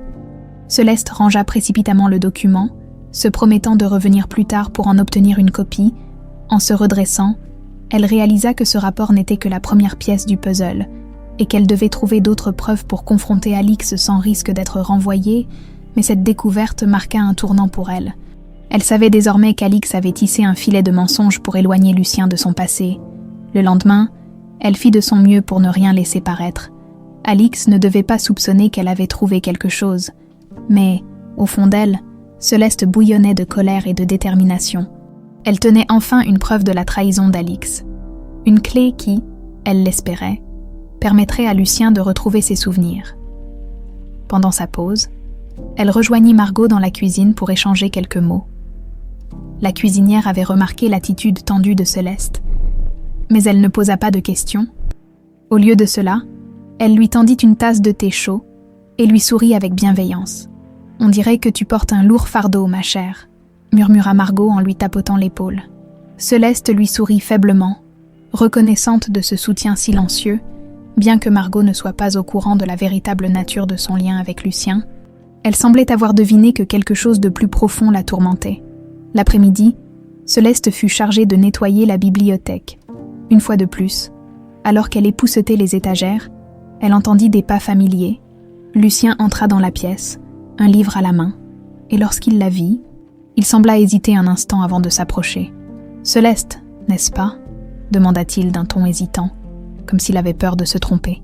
Céleste rangea précipitamment le document, se promettant de revenir plus tard pour en obtenir une copie. En se redressant, elle réalisa que ce rapport n'était que la première pièce du puzzle, et qu'elle devait trouver d'autres preuves pour confronter Alix sans risque d'être renvoyée, mais cette découverte marqua un tournant pour elle. Elle savait désormais qu'Alix avait tissé un filet de mensonges pour éloigner Lucien de son passé. Le lendemain, elle fit de son mieux pour ne rien laisser paraître. Alix ne devait pas soupçonner qu'elle avait trouvé quelque chose, mais, au fond d'elle, Céleste bouillonnait de colère et de détermination. Elle tenait enfin une preuve de la trahison d'Alix. Une clé qui, elle l'espérait, permettrait à Lucien de retrouver ses souvenirs. Pendant sa pause, elle rejoignit Margot dans la cuisine pour échanger quelques mots. La cuisinière avait remarqué l'attitude tendue de Céleste, mais elle ne posa pas de questions. Au lieu de cela, elle lui tendit une tasse de thé chaud et lui sourit avec bienveillance. « On dirait que tu portes un lourd fardeau, ma chère », murmura Margot en lui tapotant l'épaule. Céleste lui sourit faiblement, reconnaissante de ce soutien silencieux, bien que Margot ne soit pas au courant de la véritable nature de son lien avec Lucien. Elle semblait avoir deviné que quelque chose de plus profond la tourmentait. L'après-midi, Céleste fut chargée de nettoyer la bibliothèque. Une fois de plus, alors qu'elle époussetait les étagères, elle entendit des pas familiers. Lucien entra dans la pièce, un livre à la main, et lorsqu'il la vit, il sembla hésiter un instant avant de s'approcher. « Céleste, n'est-ce pas ?» demanda-t-il d'un ton hésitant, comme s'il avait peur de se tromper.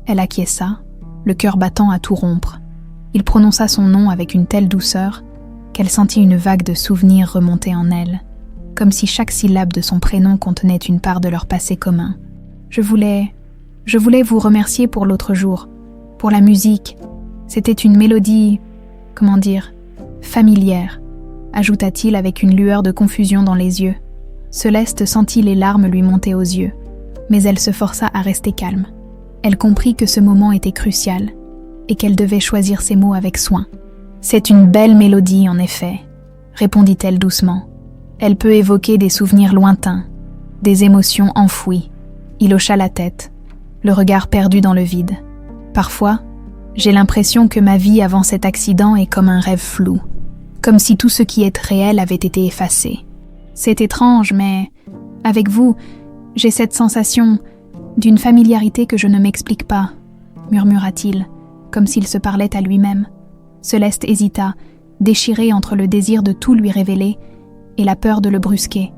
Elle acquiesça, le cœur battant à tout rompre. Il prononça son nom avec une telle douceur qu'elle sentit une vague de souvenirs remonter en elle, comme si chaque syllabe de son prénom contenait une part de leur passé commun. « Je voulais vous remercier pour l'autre jour, pour la musique. C'était une mélodie, familière, ajouta-t-il avec une lueur de confusion dans les yeux. Céleste sentit les larmes lui monter aux yeux, mais elle se força à rester calme. Elle comprit que ce moment était crucial et qu'elle devait choisir ses mots avec soin. « C'est une belle mélodie, en effet, » répondit-elle doucement. « Elle peut évoquer des souvenirs lointains, des émotions enfouies. » Il hocha la tête, le regard perdu dans le vide. « Parfois, j'ai l'impression que ma vie avant cet accident est comme un rêve flou, comme si tout ce qui est réel avait été effacé. C'est étrange, mais avec vous, j'ai cette sensation d'une familiarité que je ne m'explique pas, » murmura-t-il, comme s'il se parlait à lui-même. Céleste hésita, déchirée entre le désir de tout lui révéler et la peur de le brusquer.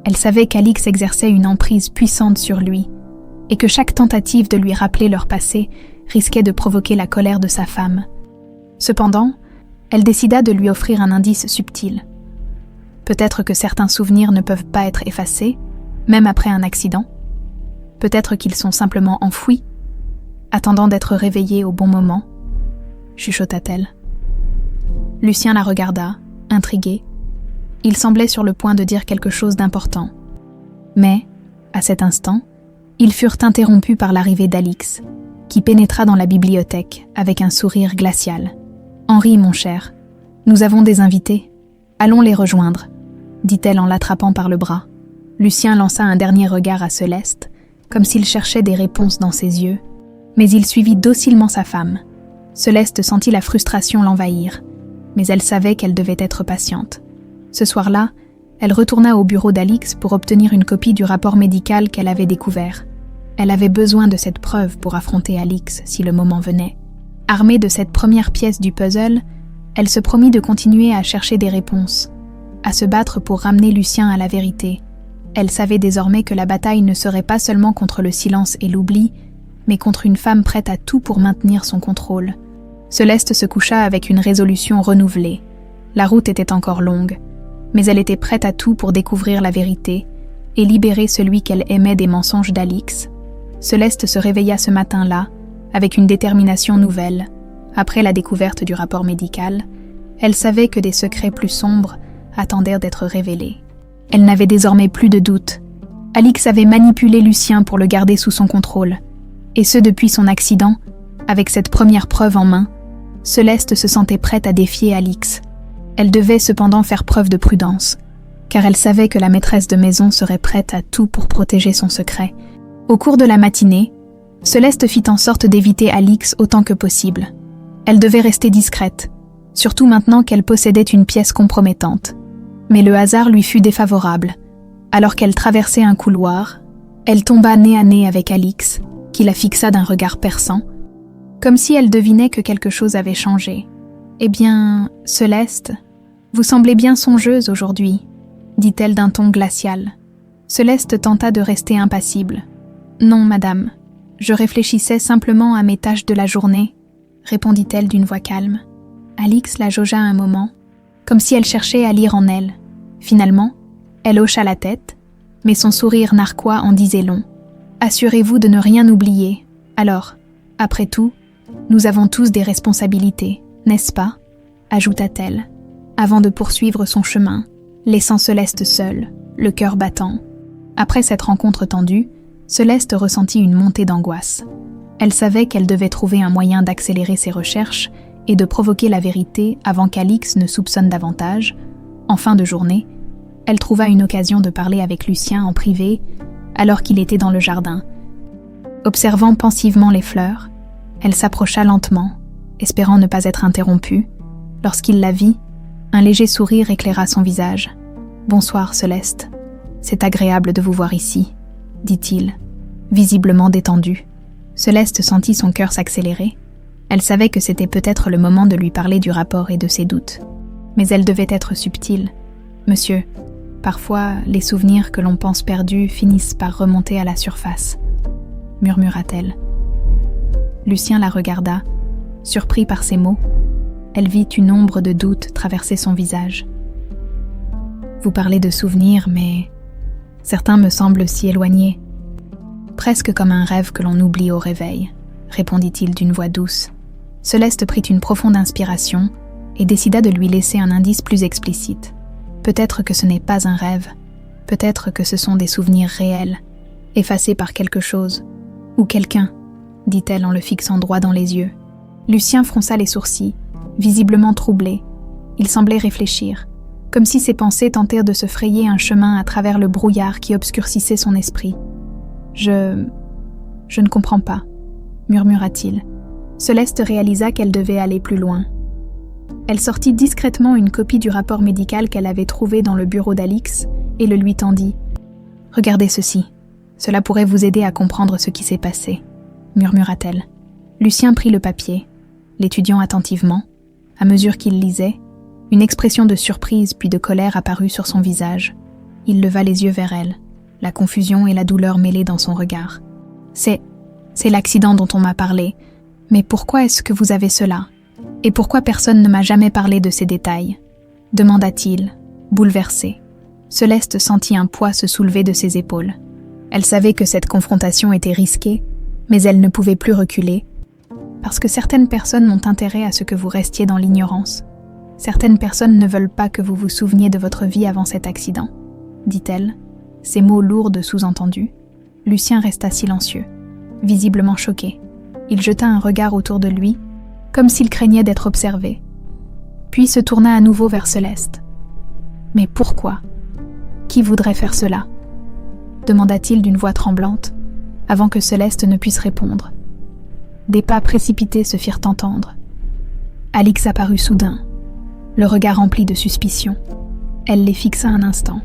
Elle savait qu'Alix exerçait une emprise puissante sur lui, et que chaque tentative de lui rappeler leur passé risquait de provoquer la colère de sa femme. Cependant, elle décida de lui offrir un indice subtil. Peut-être que certains souvenirs ne peuvent pas être effacés, même après un accident. Peut-être qu'ils sont simplement enfouis, attendant d'être réveillés au bon moment, chuchota-t-elle. Lucien la regarda, intrigué. Il semblait sur le point de dire quelque chose d'important. Mais, à cet instant, ils furent interrompus par l'arrivée d'Alix, qui pénétra dans la bibliothèque avec un sourire glacial. « Henri, mon cher, nous avons des invités. Allons les rejoindre, » dit-elle en l'attrapant par le bras. Lucien lança un dernier regard à Céleste, comme s'il cherchait des réponses dans ses yeux, Mais il suivit docilement sa femme. Céleste sentit la frustration l'envahir, mais elle savait qu'elle devait être patiente. Ce soir-là, elle retourna au bureau d'Alix pour obtenir une copie du rapport médical qu'elle avait découvert. Elle avait besoin de cette preuve pour affronter Alix si le moment venait. Armée de cette première pièce du puzzle, elle se promit de continuer à chercher des réponses, à se battre pour ramener Lucien à la vérité. Elle savait désormais que la bataille ne serait pas seulement contre le silence et l'oubli, mais contre une femme prête à tout pour maintenir son contrôle. Céleste se coucha avec une résolution renouvelée. La route était encore longue, mais elle était prête à tout pour découvrir la vérité et libérer celui qu'elle aimait des mensonges d'Alix. Céleste se réveilla ce matin-là, avec une détermination nouvelle. Après la découverte du rapport médical, elle savait que des secrets plus sombres attendaient d'être révélés. Elle n'avait désormais plus de doute. Alix avait manipulé Lucien pour le garder sous son contrôle. Et ce depuis son accident, avec cette première preuve en main, Céleste se sentait prête à défier Alix. Elle devait cependant faire preuve de prudence, car elle savait que la maîtresse de maison serait prête à tout pour protéger son secret. Au cours de la matinée, Céleste fit en sorte d'éviter Alix autant que possible. Elle devait rester discrète, surtout maintenant qu'elle possédait une pièce compromettante. Mais le hasard lui fut défavorable. Alors qu'elle traversait un couloir, elle tomba nez à nez avec Alix, qui la fixa d'un regard perçant, comme si elle devinait que quelque chose avait changé. « Eh bien, Céleste, vous semblez bien songeuse aujourd'hui, » dit-elle d'un ton glacial. Céleste tenta de rester impassible. « Non, madame, je réfléchissais simplement à mes tâches de la journée, » répondit-elle d'une voix calme. Alix la jaugea un moment, comme si elle cherchait à lire en elle. Finalement, elle hocha la tête, mais son sourire narquois en disait long. « Assurez-vous de ne rien oublier. Alors, après tout, nous avons tous des responsabilités, n'est-ce pas ?» ajouta-t-elle, avant de poursuivre son chemin, laissant Céleste seule, le cœur battant. Après cette rencontre tendue, Céleste ressentit une montée d'angoisse. Elle savait qu'elle devait trouver un moyen d'accélérer ses recherches et de provoquer la vérité avant qu'Alix ne soupçonne davantage. En fin de journée, elle trouva une occasion de parler avec Lucien en privé alors qu'il était dans le jardin. Observant pensivement les fleurs, elle s'approcha lentement, espérant ne pas être interrompue. Lorsqu'il la vit, un léger sourire éclaira son visage. « Bonsoir, Céleste. C'est agréable de vous voir ici, » dit-il, visiblement détendu. Céleste sentit son cœur s'accélérer. Elle savait que c'était peut-être le moment de lui parler du rapport et de ses doutes. Mais elle devait être subtile. « Monsieur, parfois, les souvenirs que l'on pense perdus finissent par remonter à la surface, » murmura-t-elle. Lucien la regarda, surpris par ces mots. Elle vit une ombre de doute traverser son visage. « Vous parlez de souvenirs, mais certains me semblent si éloignés. Presque comme un rêve que l'on oublie au réveil, » répondit-il d'une voix douce. Céleste prit une profonde inspiration et décida de lui laisser un indice plus explicite. Peut-être que ce n'est pas un rêve, peut-être que ce sont des souvenirs réels, effacés par quelque chose, ou quelqu'un, dit-elle en le fixant droit dans les yeux. Lucien fronça les sourcils, visiblement troublé. Il semblait réfléchir, comme si ses pensées tentèrent de se frayer un chemin à travers le brouillard qui obscurcissait son esprit. « Je ne comprends pas, » murmura-t-il. Céleste réalisa qu'elle devait aller plus loin. Elle sortit discrètement une copie du rapport médical qu'elle avait trouvé dans le bureau d'Alix et le lui tendit. « Regardez ceci, cela pourrait vous aider à comprendre ce qui s'est passé, » murmura-t-elle. Lucien prit le papier, l'étudiant attentivement. À mesure qu'il lisait, une expression de surprise puis de colère apparut sur son visage. Il leva les yeux vers elle, la confusion et la douleur mêlées dans son regard. « C'est l'accident dont on m'a parlé. Mais pourquoi est-ce que vous avez cela ? Et pourquoi personne ne m'a jamais parlé de ces détails ?» demanda-t-il, bouleversé. Céleste sentit un poids se soulever de ses épaules. Elle savait que cette confrontation était risquée, mais elle ne pouvait plus reculer, parce que certaines personnes ont intérêt à ce que vous restiez dans l'ignorance. Certaines personnes ne veulent pas que vous vous souveniez de votre vie avant cet accident, dit-elle, ces mots lourds de sous-entendus. Lucien resta silencieux, visiblement choqué. Il jeta un regard autour de lui, comme s'il craignait d'être observé, puis se tourna à nouveau vers Céleste. « Mais pourquoi ? Qui voudrait faire cela ?» demanda-t-il d'une voix tremblante, avant que Céleste ne puisse répondre. Des pas précipités se firent entendre. Alix apparut soudain, le regard rempli de suspicion. Elle les fixa un instant,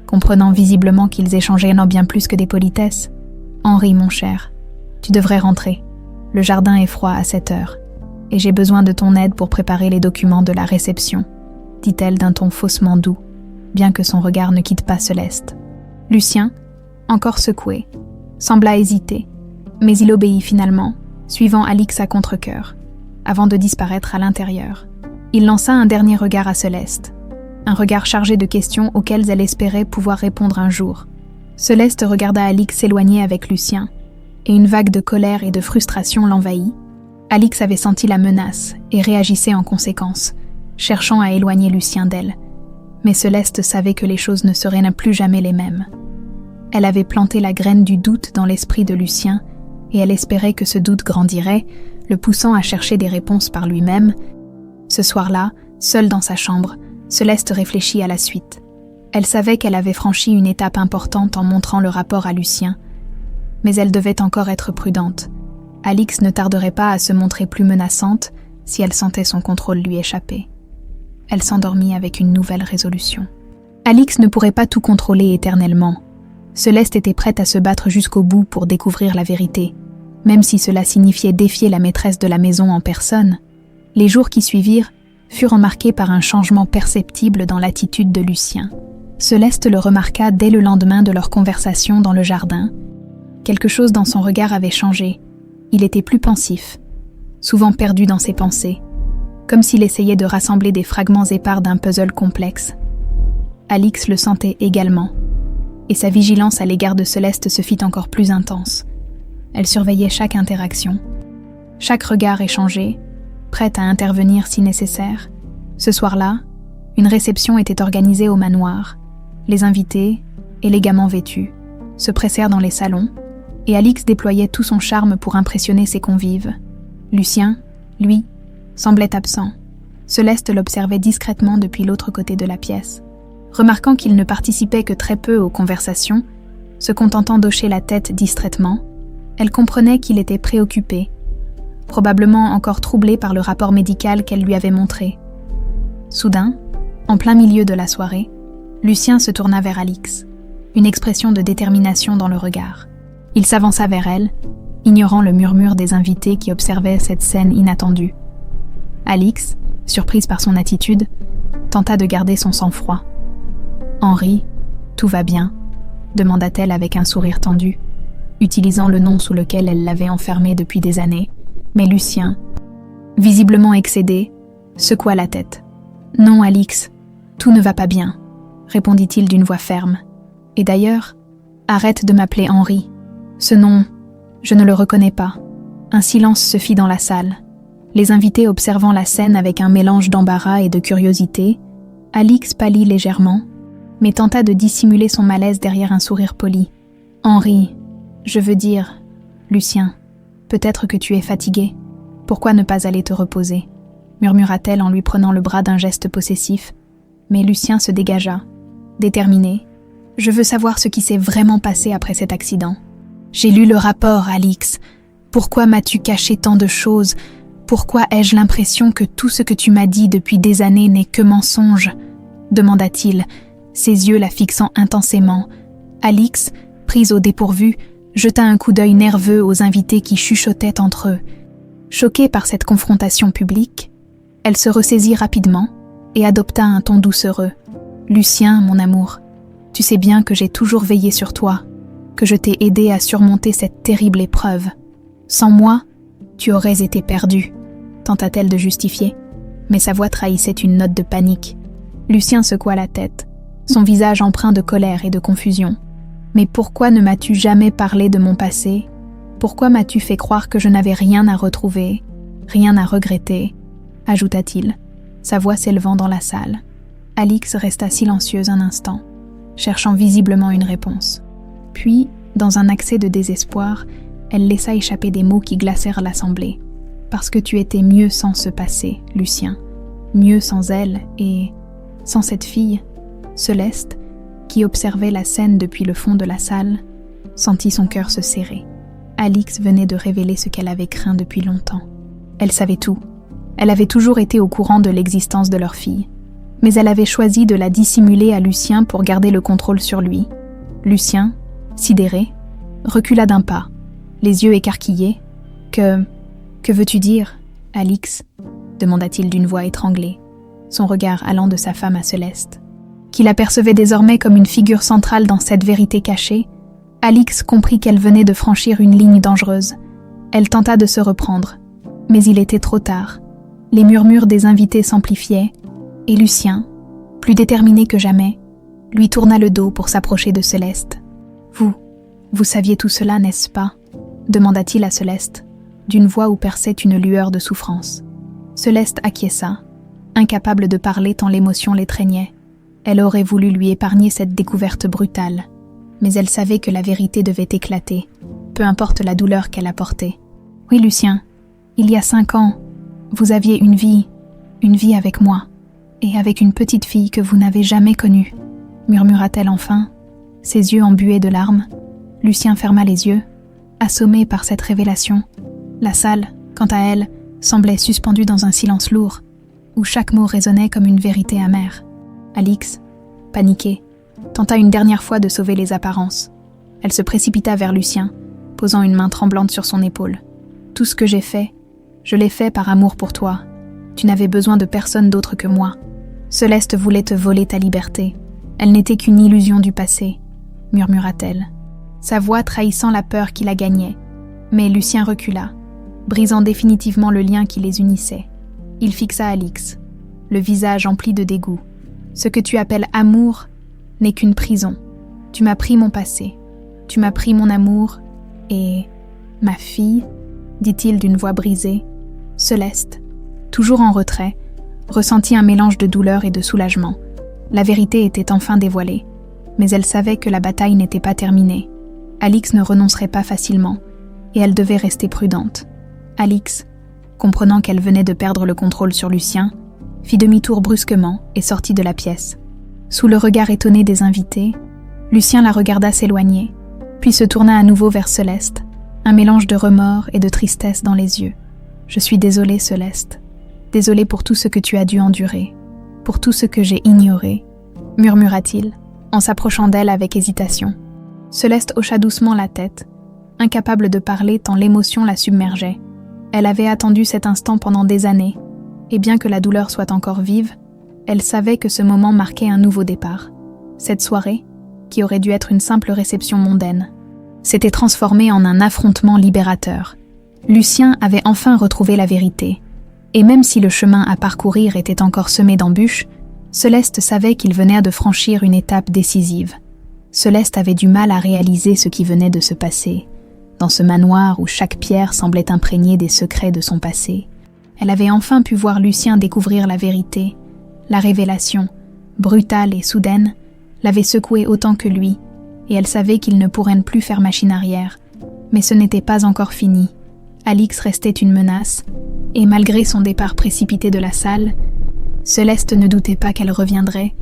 comprenant visiblement qu'ils échangeaient non bien plus que des politesses. « Henri, mon cher, tu devrais rentrer. Le jardin est froid à cette heure, et j'ai besoin de ton aide pour préparer les documents de la réception, » dit-elle d'un ton faussement doux, bien que son regard ne quitte pas Céleste. Lucien, encore secoué, sembla hésiter, mais il obéit finalement, suivant Alix à contre-cœur, avant de disparaître à l'intérieur. Il lança un dernier regard à Céleste, un regard chargé de questions auxquelles elle espérait pouvoir répondre un jour. Céleste regarda Alix s'éloigner avec Lucien, et une vague de colère et de frustration l'envahit. Alix avait senti la menace et réagissait en conséquence, cherchant à éloigner Lucien d'elle. Mais Céleste savait que les choses ne seraient plus jamais les mêmes. Elle avait planté la graine du doute dans l'esprit de Lucien, et elle espérait que ce doute grandirait, le poussant à chercher des réponses par lui-même. Ce soir-là, seule dans sa chambre, Céleste réfléchit à la suite. Elle savait qu'elle avait franchi une étape importante en montrant le rapport à Lucien, mais elle devait encore être prudente. Alix ne tarderait pas à se montrer plus menaçante si elle sentait son contrôle lui échapper. Elle s'endormit avec une nouvelle résolution. Alix ne pourrait pas tout contrôler éternellement. Céleste était prête à se battre jusqu'au bout pour découvrir la vérité, même si cela signifiait défier la maîtresse de la maison en personne. Les jours qui suivirent furent marqués par un changement perceptible dans l'attitude de Lucien. Céleste le remarqua dès le lendemain de leur conversation dans le jardin. Quelque chose dans son regard avait changé. Il était plus pensif, souvent perdu dans ses pensées, comme s'il essayait de rassembler des fragments épars d'un puzzle complexe. Alix le sentait également, et sa vigilance à l'égard de Céleste se fit encore plus intense. Elle surveillait chaque interaction, chaque regard échangé, prête à intervenir si nécessaire. Ce soir-là, une réception était organisée au manoir. Les invités, élégamment vêtus, se pressèrent dans les salons, et Alix déployait tout son charme pour impressionner ses convives. Lucien, lui, semblait absent. Céleste l'observait discrètement depuis l'autre côté de la pièce. Remarquant qu'il ne participait que très peu aux conversations, se contentant d'hocher la tête distraitement, elle comprenait qu'il était préoccupé, probablement encore troublé par le rapport médical qu'elle lui avait montré. Soudain, en plein milieu de la soirée, Lucien se tourna vers Alix, une expression de détermination dans le regard. Il s'avança vers elle, ignorant le murmure des invités qui observaient cette scène inattendue. Alix, surprise par son attitude, tenta de garder son sang-froid. « Henri, tout va bien ?» demanda-t-elle avec un sourire tendu, utilisant le nom sous lequel elle l'avait enfermé depuis des années. Mais Lucien, visiblement excédé, secoua la tête. « Non, Alix, tout ne va pas bien, » répondit-il d'une voix ferme. « Et d'ailleurs, arrête de m'appeler Henri. Ce nom, je ne le reconnais pas. » Un silence se fit dans la salle. Les invités observant la scène avec un mélange d'embarras et de curiosité, Alix pâlit légèrement, mais tenta de dissimuler son malaise derrière un sourire poli. « Henri, je veux dire, Lucien, peut-être que tu es fatigué. Pourquoi ne pas aller te reposer ?» murmura-t-elle en lui prenant le bras d'un geste possessif. Mais Lucien se dégagea, déterminé. « Je veux savoir ce qui s'est vraiment passé après cet accident. J'ai lu le rapport, Alix. Pourquoi m'as-tu caché tant de choses ? Pourquoi ai-je l'impression que tout ce que tu m'as dit depuis des années n'est que mensonge ?» demanda-t-il, ses yeux la fixant intensément. Alix, prise au dépourvu, jeta un coup d'œil nerveux aux invités qui chuchotaient entre eux. Choquée par cette confrontation publique, elle se ressaisit rapidement et adopta un ton doucereux. « Lucien, mon amour, tu sais bien que j'ai toujours veillé sur toi, que je t'ai aidé à surmonter cette terrible épreuve. Sans moi, tu aurais été perdu, » tenta-t-elle de justifier, mais sa voix trahissait une note de panique. Lucien secoua la tête, son visage empreint de colère et de confusion. « Mais pourquoi ne m'as-tu jamais parlé de mon passé ? Pourquoi m'as-tu fait croire que je n'avais rien à retrouver, rien à regretter ?» ajouta-t-il, sa voix s'élevant dans la salle. Alix resta silencieuse un instant, cherchant visiblement une réponse. Puis, dans un accès de désespoir, elle laissa échapper des mots qui glacèrent l'assemblée. « Parce que tu étais mieux sans ce passé, Lucien, mieux sans elle et sans cette fille. » Céleste, qui observait la scène depuis le fond de la salle, sentit son cœur se serrer. Alix venait de révéler ce qu'elle avait craint depuis longtemps. Elle savait tout. Elle avait toujours été au courant de l'existence de leur fille. Mais elle avait choisi de la dissimuler à Lucien pour garder le contrôle sur lui. Lucien, sidéré, recula d'un pas, les yeux écarquillés. « Que veux-tu dire, Alix ?» demanda-t-il d'une voix étranglée, son regard allant de sa femme à Céleste. Qu'il apercevait désormais comme une figure centrale dans cette vérité cachée, Alix comprit qu'elle venait de franchir une ligne dangereuse. Elle tenta de se reprendre, mais il était trop tard. Les murmures des invités s'amplifiaient, et Lucien, plus déterminé que jamais, lui tourna le dos pour s'approcher de Céleste. « Vous saviez tout cela, n'est-ce pas ?» demanda-t-il à Céleste, d'une voix où perçait une lueur de souffrance. Céleste acquiesça, incapable de parler tant l'émotion l'étreignait. Elle aurait voulu lui épargner cette découverte brutale, mais elle savait que la vérité devait éclater, peu importe la douleur qu'elle apportait. « Oui, Lucien, il y a 5 ans, vous aviez une vie avec moi, et avec une petite fille que vous n'avez jamais connue, » murmura-t-elle enfin, ses yeux embués de larmes. Lucien ferma les yeux, assommé par cette révélation. La salle, quant à elle, semblait suspendue dans un silence lourd, où chaque mot résonnait comme une vérité amère. Alix, paniquée, tenta une dernière fois de sauver les apparences. Elle se précipita vers Lucien, posant une main tremblante sur son épaule. « Tout ce que j'ai fait, je l'ai fait par amour pour toi. Tu n'avais besoin de personne d'autre que moi. Céleste voulait te voler ta liberté. Elle n'était qu'une illusion du passé, » murmura-t-elle, sa voix trahissant la peur qui la gagnait. Mais Lucien recula, brisant définitivement le lien qui les unissait. Il fixa Alix, le visage empli de dégoût. « Ce que tu appelles amour n'est qu'une prison. Tu m'as pris mon passé, tu m'as pris mon amour, et ma fille, dit-il d'une voix brisée. » Céleste, toujours en retrait, ressentit un mélange de douleur et de soulagement. La vérité était enfin dévoilée, mais elle savait que la bataille n'était pas terminée. Alix ne renoncerait pas facilement, et elle devait rester prudente. Alix, comprenant qu'elle venait de perdre le contrôle sur Lucien, fit demi-tour brusquement et sortit de la pièce. Sous le regard étonné des invités, Lucien la regarda s'éloigner, puis se tourna à nouveau vers Céleste, un mélange de remords et de tristesse dans les yeux. « Je suis désolée, Céleste. Désolée pour tout ce que tu as dû endurer, pour tout ce que j'ai ignoré, » murmura-t-il, en s'approchant d'elle avec hésitation. Céleste hocha doucement la tête, incapable de parler tant l'émotion la submergeait. Elle avait attendu cet instant pendant des années, et bien que la douleur soit encore vive, elle savait que ce moment marquait un nouveau départ. Cette soirée, qui aurait dû être une simple réception mondaine, s'était transformée en un affrontement libérateur. Lucien avait enfin retrouvé la vérité, et même si le chemin à parcourir était encore semé d'embûches, Céleste savait qu'il venait de franchir une étape décisive. Céleste avait du mal à réaliser ce qui venait de se passer, dans ce manoir où chaque pierre semblait imprégnée des secrets de son passé. Elle avait enfin pu voir Lucien découvrir la vérité. La révélation, brutale et soudaine, l'avait secouée autant que lui, et elle savait qu'il ne pourrait plus faire machine arrière. Mais ce n'était pas encore fini. Alix restait une menace, et malgré son départ précipité de la salle, Céleste ne doutait pas qu'elle reviendrait.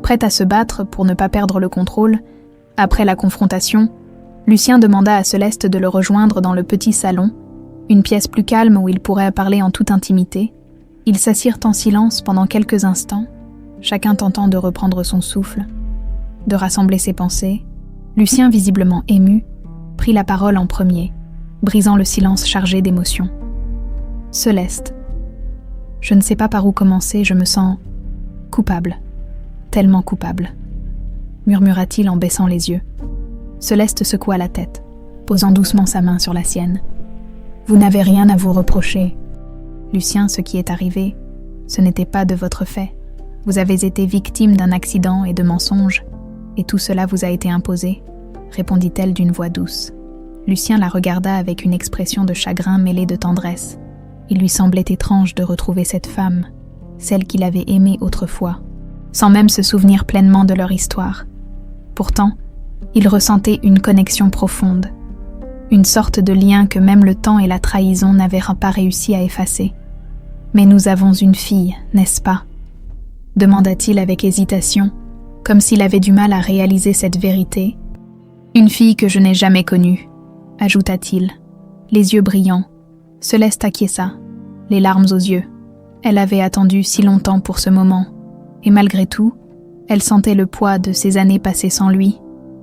Prête à se battre pour ne pas perdre le contrôle, après la confrontation, Lucien demanda à Céleste de le rejoindre dans le petit salon, une pièce plus calme où il pourrait parler en toute intimité. Ils s'assirent en silence pendant quelques instants, chacun tentant de reprendre son souffle, de rassembler ses pensées. Lucien, visiblement ému, prit la parole en premier, brisant le silence chargé d'émotions. « Céleste, je ne sais pas par où commencer, je me sens coupable, tellement coupable, » murmura-t-il en baissant les yeux. Céleste secoua la tête, posant doucement sa main sur la sienne. « Vous n'avez rien à vous reprocher. Lucien, ce qui est arrivé, ce n'était pas de votre fait. Vous avez été victime d'un accident et de mensonges, et tout cela vous a été imposé, » répondit-elle d'une voix douce. Lucien la regarda avec une expression de chagrin mêlée de tendresse. Il lui semblait étrange de retrouver cette femme, celle qu'il avait aimée autrefois, sans même se souvenir pleinement de leur histoire. Pourtant, il ressentait une connexion profonde, une sorte de lien que même le temps et la trahison n'avaient pas réussi à effacer. « Mais nous avons une fille, n'est-ce pas ?» demanda-t-il avec hésitation, comme s'il avait du mal à réaliser cette vérité. « Une fille que je n'ai jamais connue, ajouta-t-il, les yeux brillants. Céleste acquiesça, les larmes aux yeux. Elle avait attendu si longtemps pour ce moment, et malgré tout, elle sentait le poids de ces années passées sans lui.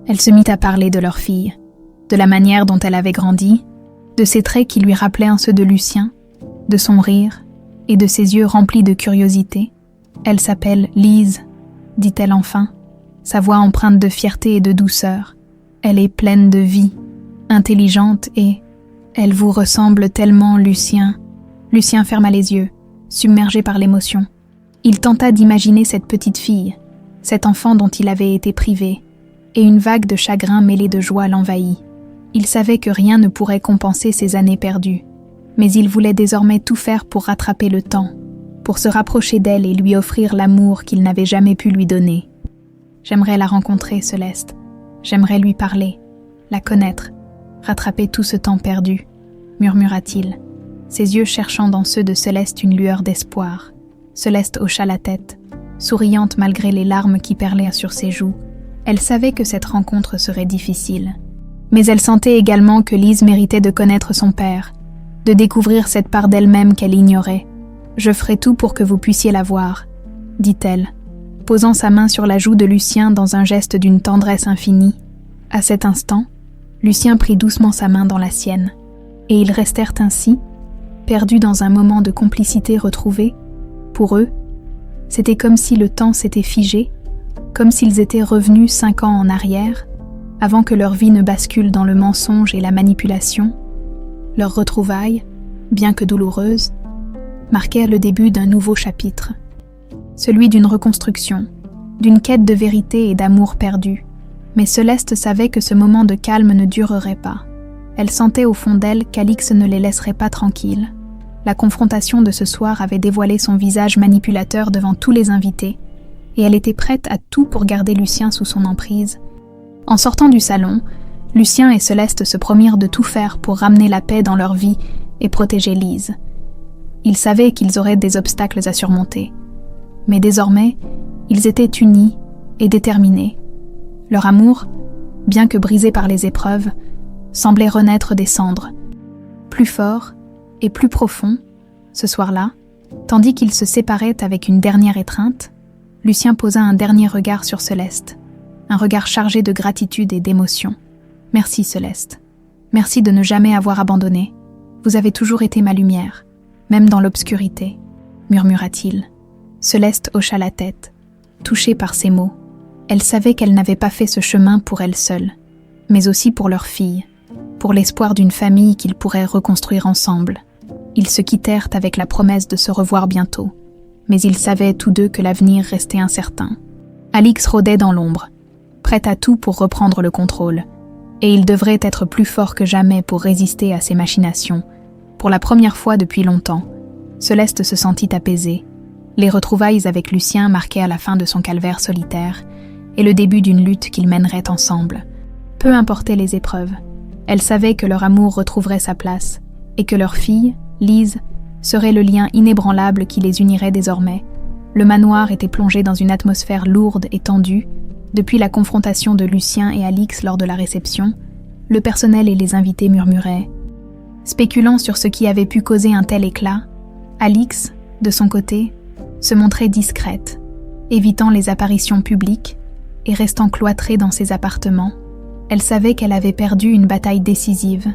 Elle se mit à parler de leur fille, de la manière dont elle avait grandi, de ses traits qui lui rappelaient ceux de Lucien, de son rire et de ses yeux remplis de curiosité. Elle s'appelle Lise, dit-elle enfin, sa voix empreinte de fierté et de douceur. Elle est pleine de vie, intelligente et... Elle vous ressemble tellement, Lucien. Lucien ferma les yeux, submergé par l'émotion. Il tenta d'imaginer cette petite fille, cet enfant dont il avait été privé, et une vague de chagrin mêlée de joie l'envahit. Il savait que rien ne pourrait compenser ces années perdues, mais il voulait désormais tout faire pour rattraper le temps, pour se rapprocher d'elle et lui offrir l'amour qu'il n'avait jamais pu lui donner. J'aimerais la rencontrer, Céleste. J'aimerais lui parler, la connaître, rattraper tout ce temps perdu, murmura-t-il, ses yeux cherchant dans ceux de Céleste une lueur d'espoir. Céleste hocha la tête, souriante malgré les larmes qui perlaient sur ses joues. Elle savait que cette rencontre serait difficile. Mais elle sentait également que Lise méritait de connaître son père, de découvrir cette part d'elle-même qu'elle ignorait. « Je ferai tout pour que vous puissiez la voir », dit-elle, posant sa main sur la joue de Lucien dans un geste d'une tendresse infinie. À cet instant, Lucien prit doucement sa main dans la sienne, et ils restèrent ainsi, perdus dans un moment de complicité retrouvée. Pour eux, c'était comme si le temps s'était figé, comme s'ils étaient revenus 5 ans en arrière, avant que leur vie ne bascule dans le mensonge et la manipulation. Leur retrouvaille, bien que douloureuse, marquait le début d'un nouveau chapitre, celui d'une reconstruction, d'une quête de vérité et d'amour perdu. Mais Céleste savait que ce moment de calme ne durerait pas. Elle sentait au fond d'elle qu'Alix ne les laisserait pas tranquilles. La confrontation de ce soir avait dévoilé son visage manipulateur devant tous les invités, et elle était prête à tout pour garder Lucien sous son emprise. En sortant du salon, Lucien et Céleste se promirent de tout faire pour ramener la paix dans leur vie et protéger Lise. Ils savaient qu'ils auraient des obstacles à surmonter, mais désormais, ils étaient unis et déterminés. Leur amour, bien que brisé par les épreuves, semblait renaître des cendres, plus fort et plus profond. Ce soir-là, tandis qu'ils se séparaient avec une dernière étreinte, Lucien posa un dernier regard sur Céleste, un regard chargé de gratitude et d'émotion. « Merci, Céleste. Merci de ne jamais avoir abandonné. Vous avez toujours été ma lumière, même dans l'obscurité, » murmura-t-il. Céleste hocha la tête, touchée par ces mots. Elle savait qu'elle n'avait pas fait ce chemin pour elle seule, mais aussi pour leur fille, pour l'espoir d'une famille qu'ils pourraient reconstruire ensemble. Ils se quittèrent avec la promesse de se revoir bientôt, mais ils savaient tous deux que l'avenir restait incertain. Alix rôdait dans l'ombre, prête à tout pour reprendre le contrôle, et il devrait être plus fort que jamais pour résister à ses machinations. Pour la première fois depuis longtemps, Céleste se sentit apaisée. Les retrouvailles avec Lucien marquaient la fin de son calvaire solitaire et le début d'une lutte qu'ils mèneraient ensemble. Peu importaient les épreuves, elle savait que leur amour retrouverait sa place et que leur fille, Lise, serait le lien inébranlable qui les unirait désormais. Le manoir était plongé dans une atmosphère lourde et tendue. Depuis la confrontation de Lucien et Alix lors de la réception, le personnel et les invités murmuraient. Spéculant sur ce qui avait pu causer un tel éclat, Alix, de son côté, se montrait discrète, évitant les apparitions publiques et restant cloîtrée dans ses appartements. Elle savait qu'elle avait perdu une bataille décisive,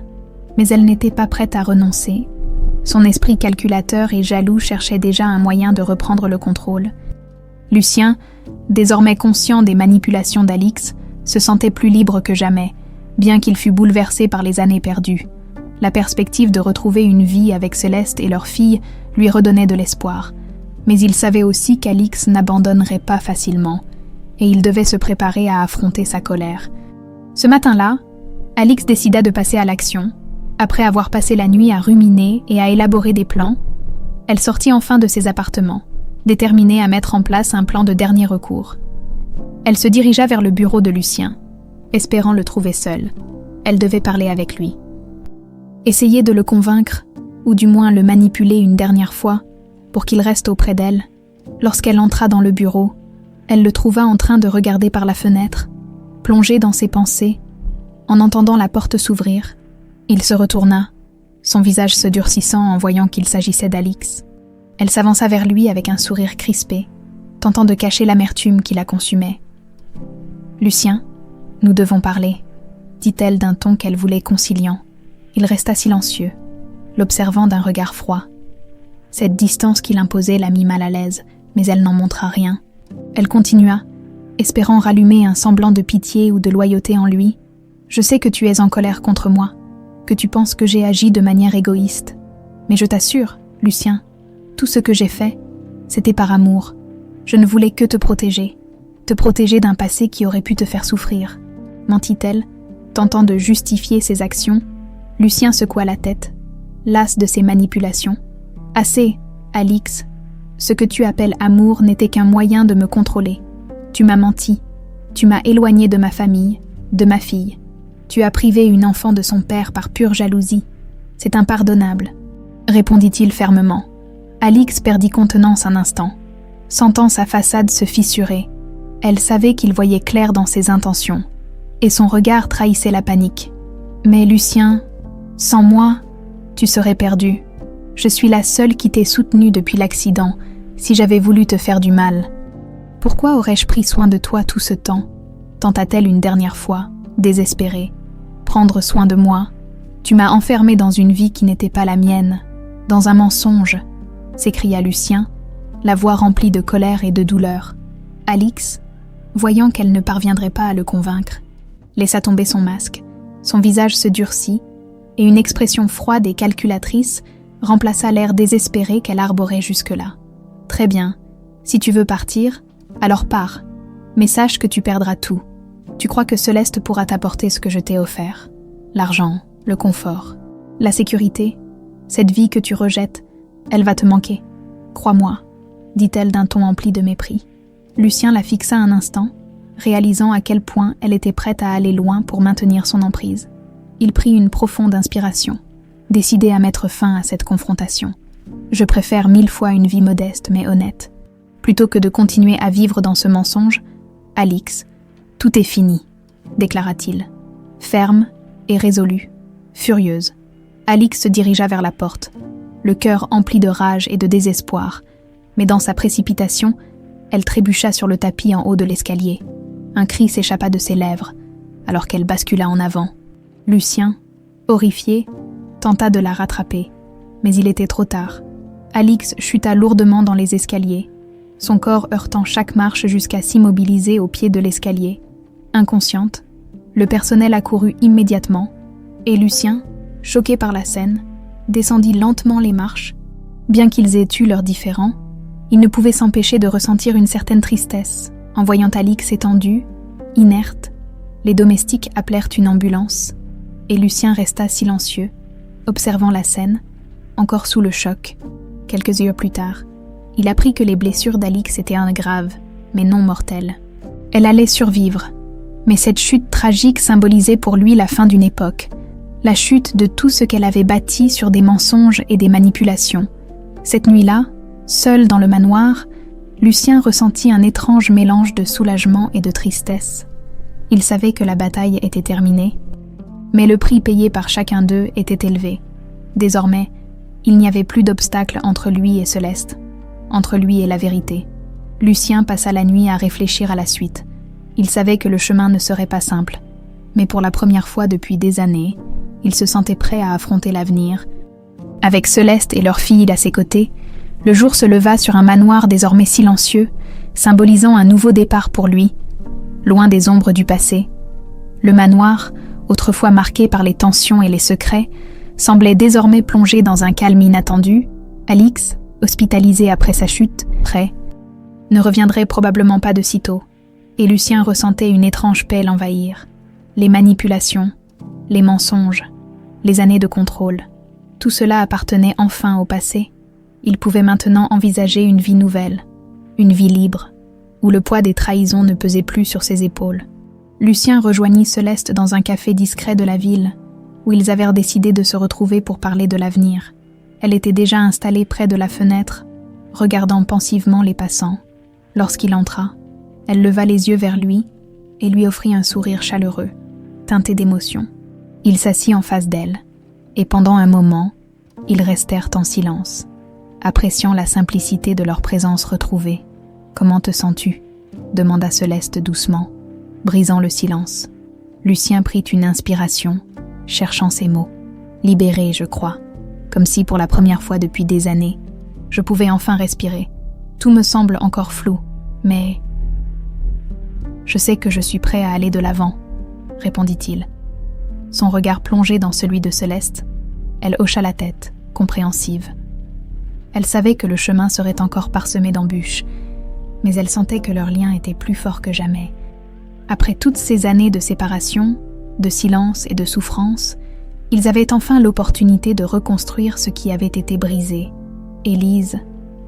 mais elle n'était pas prête à renoncer. Son esprit calculateur et jaloux cherchait déjà un moyen de reprendre le contrôle. Lucien, désormais conscient des manipulations d'Alix, se sentait plus libre que jamais, bien qu'il fût bouleversé par les années perdues. La perspective de retrouver une vie avec Céleste et leur fille lui redonnait de l'espoir. Mais il savait aussi qu'Alix n'abandonnerait pas facilement, et il devait se préparer à affronter sa colère. Ce matin-là, Alix décida de passer à l'action. Après avoir passé la nuit à ruminer et à élaborer des plans, elle sortit enfin de ses appartements, déterminée à mettre en place un plan de dernier recours. Elle se dirigea vers le bureau de Lucien, espérant le trouver seul. Elle devait parler avec lui. Essayer de le convaincre, ou du moins le manipuler une dernière fois, pour qu'il reste auprès d'elle. Lorsqu'elle entra dans le bureau, elle le trouva en train de regarder par la fenêtre, plongé dans ses pensées, en entendant la porte s'ouvrir. Il se retourna, son visage se durcissant en voyant qu'il s'agissait d'Alix. Elle s'avança vers lui avec un sourire crispé, tentant de cacher l'amertume qui la consumait. « Lucien, nous devons parler », dit-elle d'un ton qu'elle voulait conciliant. Il resta silencieux, l'observant d'un regard froid. Cette distance qu'il imposait la mit mal à l'aise, mais elle n'en montra rien. Elle continua, espérant rallumer un semblant de pitié ou de loyauté en lui. « Je sais que tu es en colère contre moi, que tu penses que j'ai agi de manière égoïste. Mais je t'assure, Lucien, tout ce que j'ai fait, c'était par amour. Je ne voulais que te protéger d'un passé qui aurait pu te faire souffrir. » Mentit-elle, tentant de justifier ses actions. Lucien secoua la tête, las de ses manipulations. « Assez, Alix. Ce que tu appelles amour n'était qu'un moyen de me contrôler. Tu m'as menti. Tu m'as éloigné de ma famille, de ma fille. Tu as privé une enfant de son père par pure jalousie. C'est impardonnable, » répondit-il fermement. Alix perdit contenance un instant, sentant sa façade se fissurer. Elle savait qu'il voyait clair dans ses intentions, et son regard trahissait la panique. « Mais Lucien, sans moi, tu serais perdu. Je suis la seule qui t'ait soutenue depuis l'accident, si j'avais voulu te faire du mal. Pourquoi aurais-je pris soin de toi tout ce temps ?» tenta-t-elle une dernière fois, désespérée. « Prendre soin de moi. Tu m'as enfermée dans une vie qui n'était pas la mienne, dans un mensonge, » s'écria Lucien, la voix remplie de colère et de douleur. Alix, voyant qu'elle ne parviendrait pas à le convaincre, laissa tomber son masque. Son visage se durcit, et une expression froide et calculatrice remplaça l'air désespéré qu'elle arborait jusque-là. « Très bien, si tu veux partir, alors pars, mais sache que tu perdras tout. Tu crois que Céleste pourra t'apporter ce que je t'ai offert? L'argent, le confort, la sécurité, cette vie que tu rejettes, elle va te manquer. Crois-moi, » dit-elle d'un ton empli de mépris. Lucien la fixa un instant, réalisant à quel point elle était prête à aller loin pour maintenir son emprise. Il prit une profonde inspiration, décidé à mettre fin à cette confrontation. « Je préfère 1000 fois une vie modeste mais honnête. Plutôt que de continuer à vivre dans ce mensonge, Alix, tout est fini, » déclara-t-il. Ferme et résolue, furieuse, Alix se dirigea vers la porte, le cœur empli de rage et de désespoir, mais dans sa précipitation, elle trébucha sur le tapis en haut de l'escalier. Un cri s'échappa de ses lèvres, alors qu'elle bascula en avant. Lucien, horrifié, tenta de la rattraper, mais il était trop tard. Alix chuta lourdement dans les escaliers, son corps heurtant chaque marche jusqu'à s'immobiliser au pied de l'escalier. Inconsciente, le personnel accourut immédiatement, et Lucien, choqué par la scène, descendit lentement les marches. Bien qu'ils aient eu leurs différends, il ne pouvait s'empêcher de ressentir une certaine tristesse en voyant Alix étendue, inerte. Les domestiques appelèrent une ambulance, et Lucien resta silencieux, observant la scène, encore sous le choc. Quelques heures plus tard, il apprit que les blessures d'Alix étaient graves, mais non mortelles. Elle allait survivre, mais cette chute tragique symbolisait pour lui la fin d'une époque, la chute de tout ce qu'elle avait bâti sur des mensonges et des manipulations. Cette nuit-là, seul dans le manoir, Lucien ressentit un étrange mélange de soulagement et de tristesse. Il savait que la bataille était terminée, mais le prix payé par chacun d'eux était élevé. Désormais, il n'y avait plus d'obstacle entre lui et Céleste, entre lui et la vérité. Lucien passa la nuit à réfléchir à la suite. Il savait que le chemin ne serait pas simple, mais pour la première fois depuis des années, il se sentait prêt à affronter l'avenir. Avec Céleste et leur fille à ses côtés, le jour se leva sur un manoir désormais silencieux, symbolisant un nouveau départ pour lui, loin des ombres du passé. Le manoir, autrefois marqué par les tensions et les secrets, semblait désormais plongé dans un calme inattendu. Alix, hospitalisée après sa chute, prêt, ne reviendrait probablement pas de sitôt, et Lucien ressentait une étrange paix l'envahir. Les manipulations, les mensonges, les années de contrôle, tout cela appartenait enfin au passé. Il pouvait maintenant envisager une vie nouvelle, une vie libre, où le poids des trahisons ne pesait plus sur ses épaules. Lucien rejoignit Céleste dans un café discret de la ville, où ils avaient décidé de se retrouver pour parler de l'avenir. Elle était déjà installée près de la fenêtre, regardant pensivement les passants. Lorsqu'il entra, elle leva les yeux vers lui et lui offrit un sourire chaleureux, teinté d'émotion. Il s'assit en face d'elle, et pendant un moment, ils restèrent en silence, appréciant la simplicité de leur présence retrouvée. « Comment te sens-tu » demanda Céleste doucement, brisant le silence. Lucien prit une inspiration, cherchant ses mots. Libéré, je crois, comme si pour la première fois depuis des années, je pouvais enfin respirer. Tout me semble encore flou, mais je sais que je suis prêt à aller de l'avant, répondit-il. Son regard plongé dans celui de Céleste, elle hocha la tête, compréhensive. Elle savait que le chemin serait encore parsemé d'embûches, mais elle sentait que leur lien était plus fort que jamais. Après toutes ces années de séparation, de silence et de souffrance, ils avaient enfin l'opportunité de reconstruire ce qui avait été brisé. « Élise,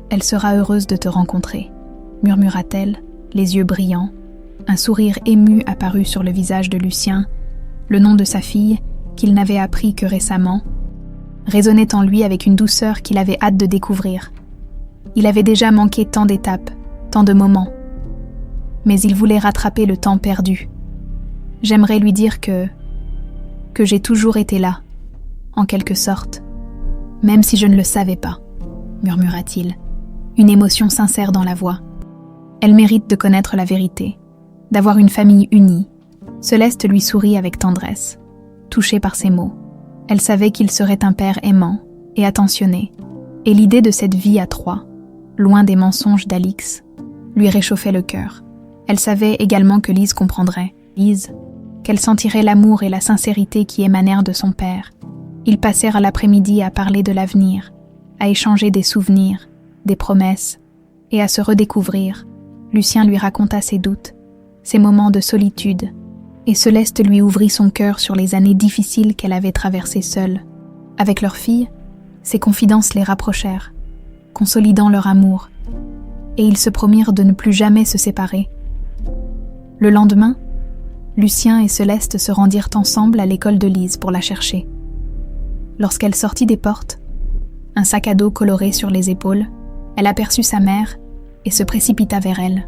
elle sera heureuse de te rencontrer », murmura-t-elle, les yeux brillants. Un sourire ému apparut sur le visage de Lucien. Le nom de sa fille, qu'il n'avait appris que récemment, résonnait en lui avec une douceur qu'il avait hâte de découvrir. Il avait déjà manqué tant d'étapes, tant de moments. Mais il voulait rattraper le temps perdu. J'aimerais lui dire que j'ai toujours été là, en quelque sorte, même si je ne le savais pas, murmura-t-il, une émotion sincère dans la voix. Elle mérite de connaître la vérité, d'avoir une famille unie. Céleste lui sourit avec tendresse, touchée par ses mots. Elle savait qu'il serait un père aimant et attentionné, et l'idée de cette vie à trois, loin des mensonges d'Alix, lui réchauffait le cœur. Elle savait également que Lise comprendrait. Lise, qu'elle sentirait l'amour et la sincérité qui émanèrent de son père. Ils passèrent l'après-midi à parler de l'avenir, à échanger des souvenirs, des promesses, et à se redécouvrir. Lucien lui raconta ses doutes, ses moments de solitude, et Céleste lui ouvrit son cœur sur les années difficiles qu'elle avait traversées seule. Avec leur fille, ces confidences les rapprochèrent, consolidant leur amour, et ils se promirent de ne plus jamais se séparer. Le lendemain, Lucien et Céleste se rendirent ensemble à l'école de Lise pour la chercher. Lorsqu'elle sortit des portes, un sac à dos coloré sur les épaules, elle aperçut sa mère et se précipita vers elle.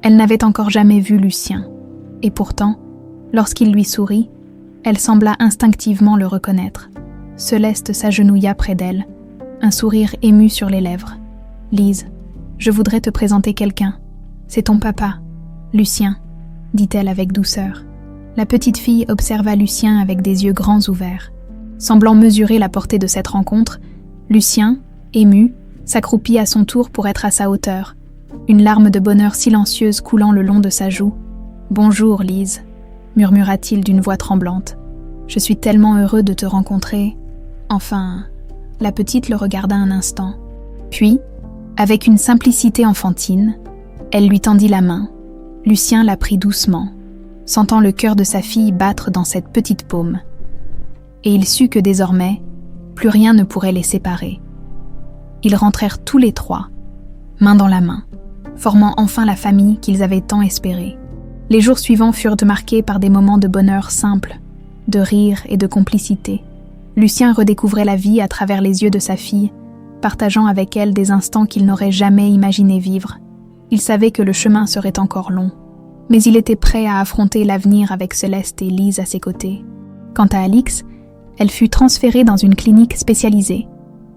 Elle n'avait encore jamais vu Lucien, et pourtant, lorsqu'il lui sourit, elle sembla instinctivement le reconnaître. Céleste s'agenouilla près d'elle, un sourire ému sur les lèvres. « Lise, je voudrais te présenter quelqu'un. C'est ton papa, Lucien, » dit-elle avec douceur. La petite fille observa Lucien avec des yeux grands ouverts. Semblant mesurer la portée de cette rencontre, Lucien, ému, s'accroupit à son tour pour être à sa hauteur, une larme de bonheur silencieuse coulant le long de sa joue. « Bonjour, Lise », murmura-t-il d'une voix tremblante. « Je suis tellement heureux de te rencontrer. » Enfin, la petite le regarda un instant. Puis, avec une simplicité enfantine, elle lui tendit la main. Lucien la prit doucement, sentant le cœur de sa fille battre dans cette petite paume. Et il sut que désormais, plus rien ne pourrait les séparer. Ils rentrèrent tous les trois, main dans la main, formant enfin la famille qu'ils avaient tant espérée. Les jours suivants furent marqués par des moments de bonheur simple, de rire et de complicité. Lucien redécouvrait la vie à travers les yeux de sa fille, partageant avec elle des instants qu'il n'aurait jamais imaginé vivre. Il savait que le chemin serait encore long, mais il était prêt à affronter l'avenir avec Céleste et Lise à ses côtés. Quant à Alix, elle fut transférée dans une clinique spécialisée,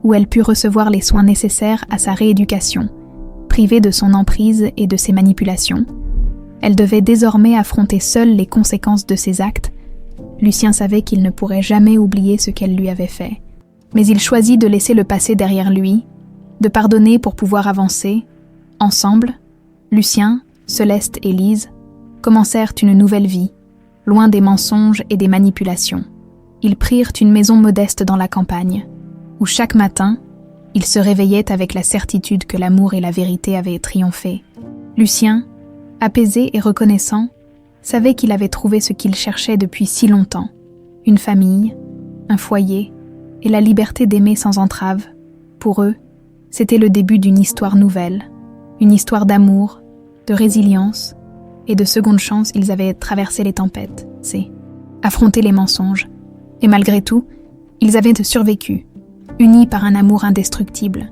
où elle put recevoir les soins nécessaires à sa rééducation, privée de son emprise et de ses manipulations. Elle devait désormais affronter seule les conséquences de ses actes. Lucien savait qu'il ne pourrait jamais oublier ce qu'elle lui avait fait, mais il choisit de laisser le passé derrière lui, de pardonner pour pouvoir avancer. Ensemble, Lucien, Céleste et Lise commencèrent une nouvelle vie, loin des mensonges et des manipulations. Ils prirent une maison modeste dans la campagne, où chaque matin, ils se réveillaient avec la certitude que l'amour et la vérité avaient triomphé. Lucien, apaisé et reconnaissant, savait qu'il avait trouvé ce qu'il cherchait depuis si longtemps, une famille, un foyer et la liberté d'aimer sans entrave. Pour eux, c'était le début d'une histoire nouvelle, une histoire d'amour, de résilience et de seconde chance. Ils avaient traversé les tempêtes, affronté les mensonges, et malgré tout, ils avaient survécu, unis par un amour indestructible.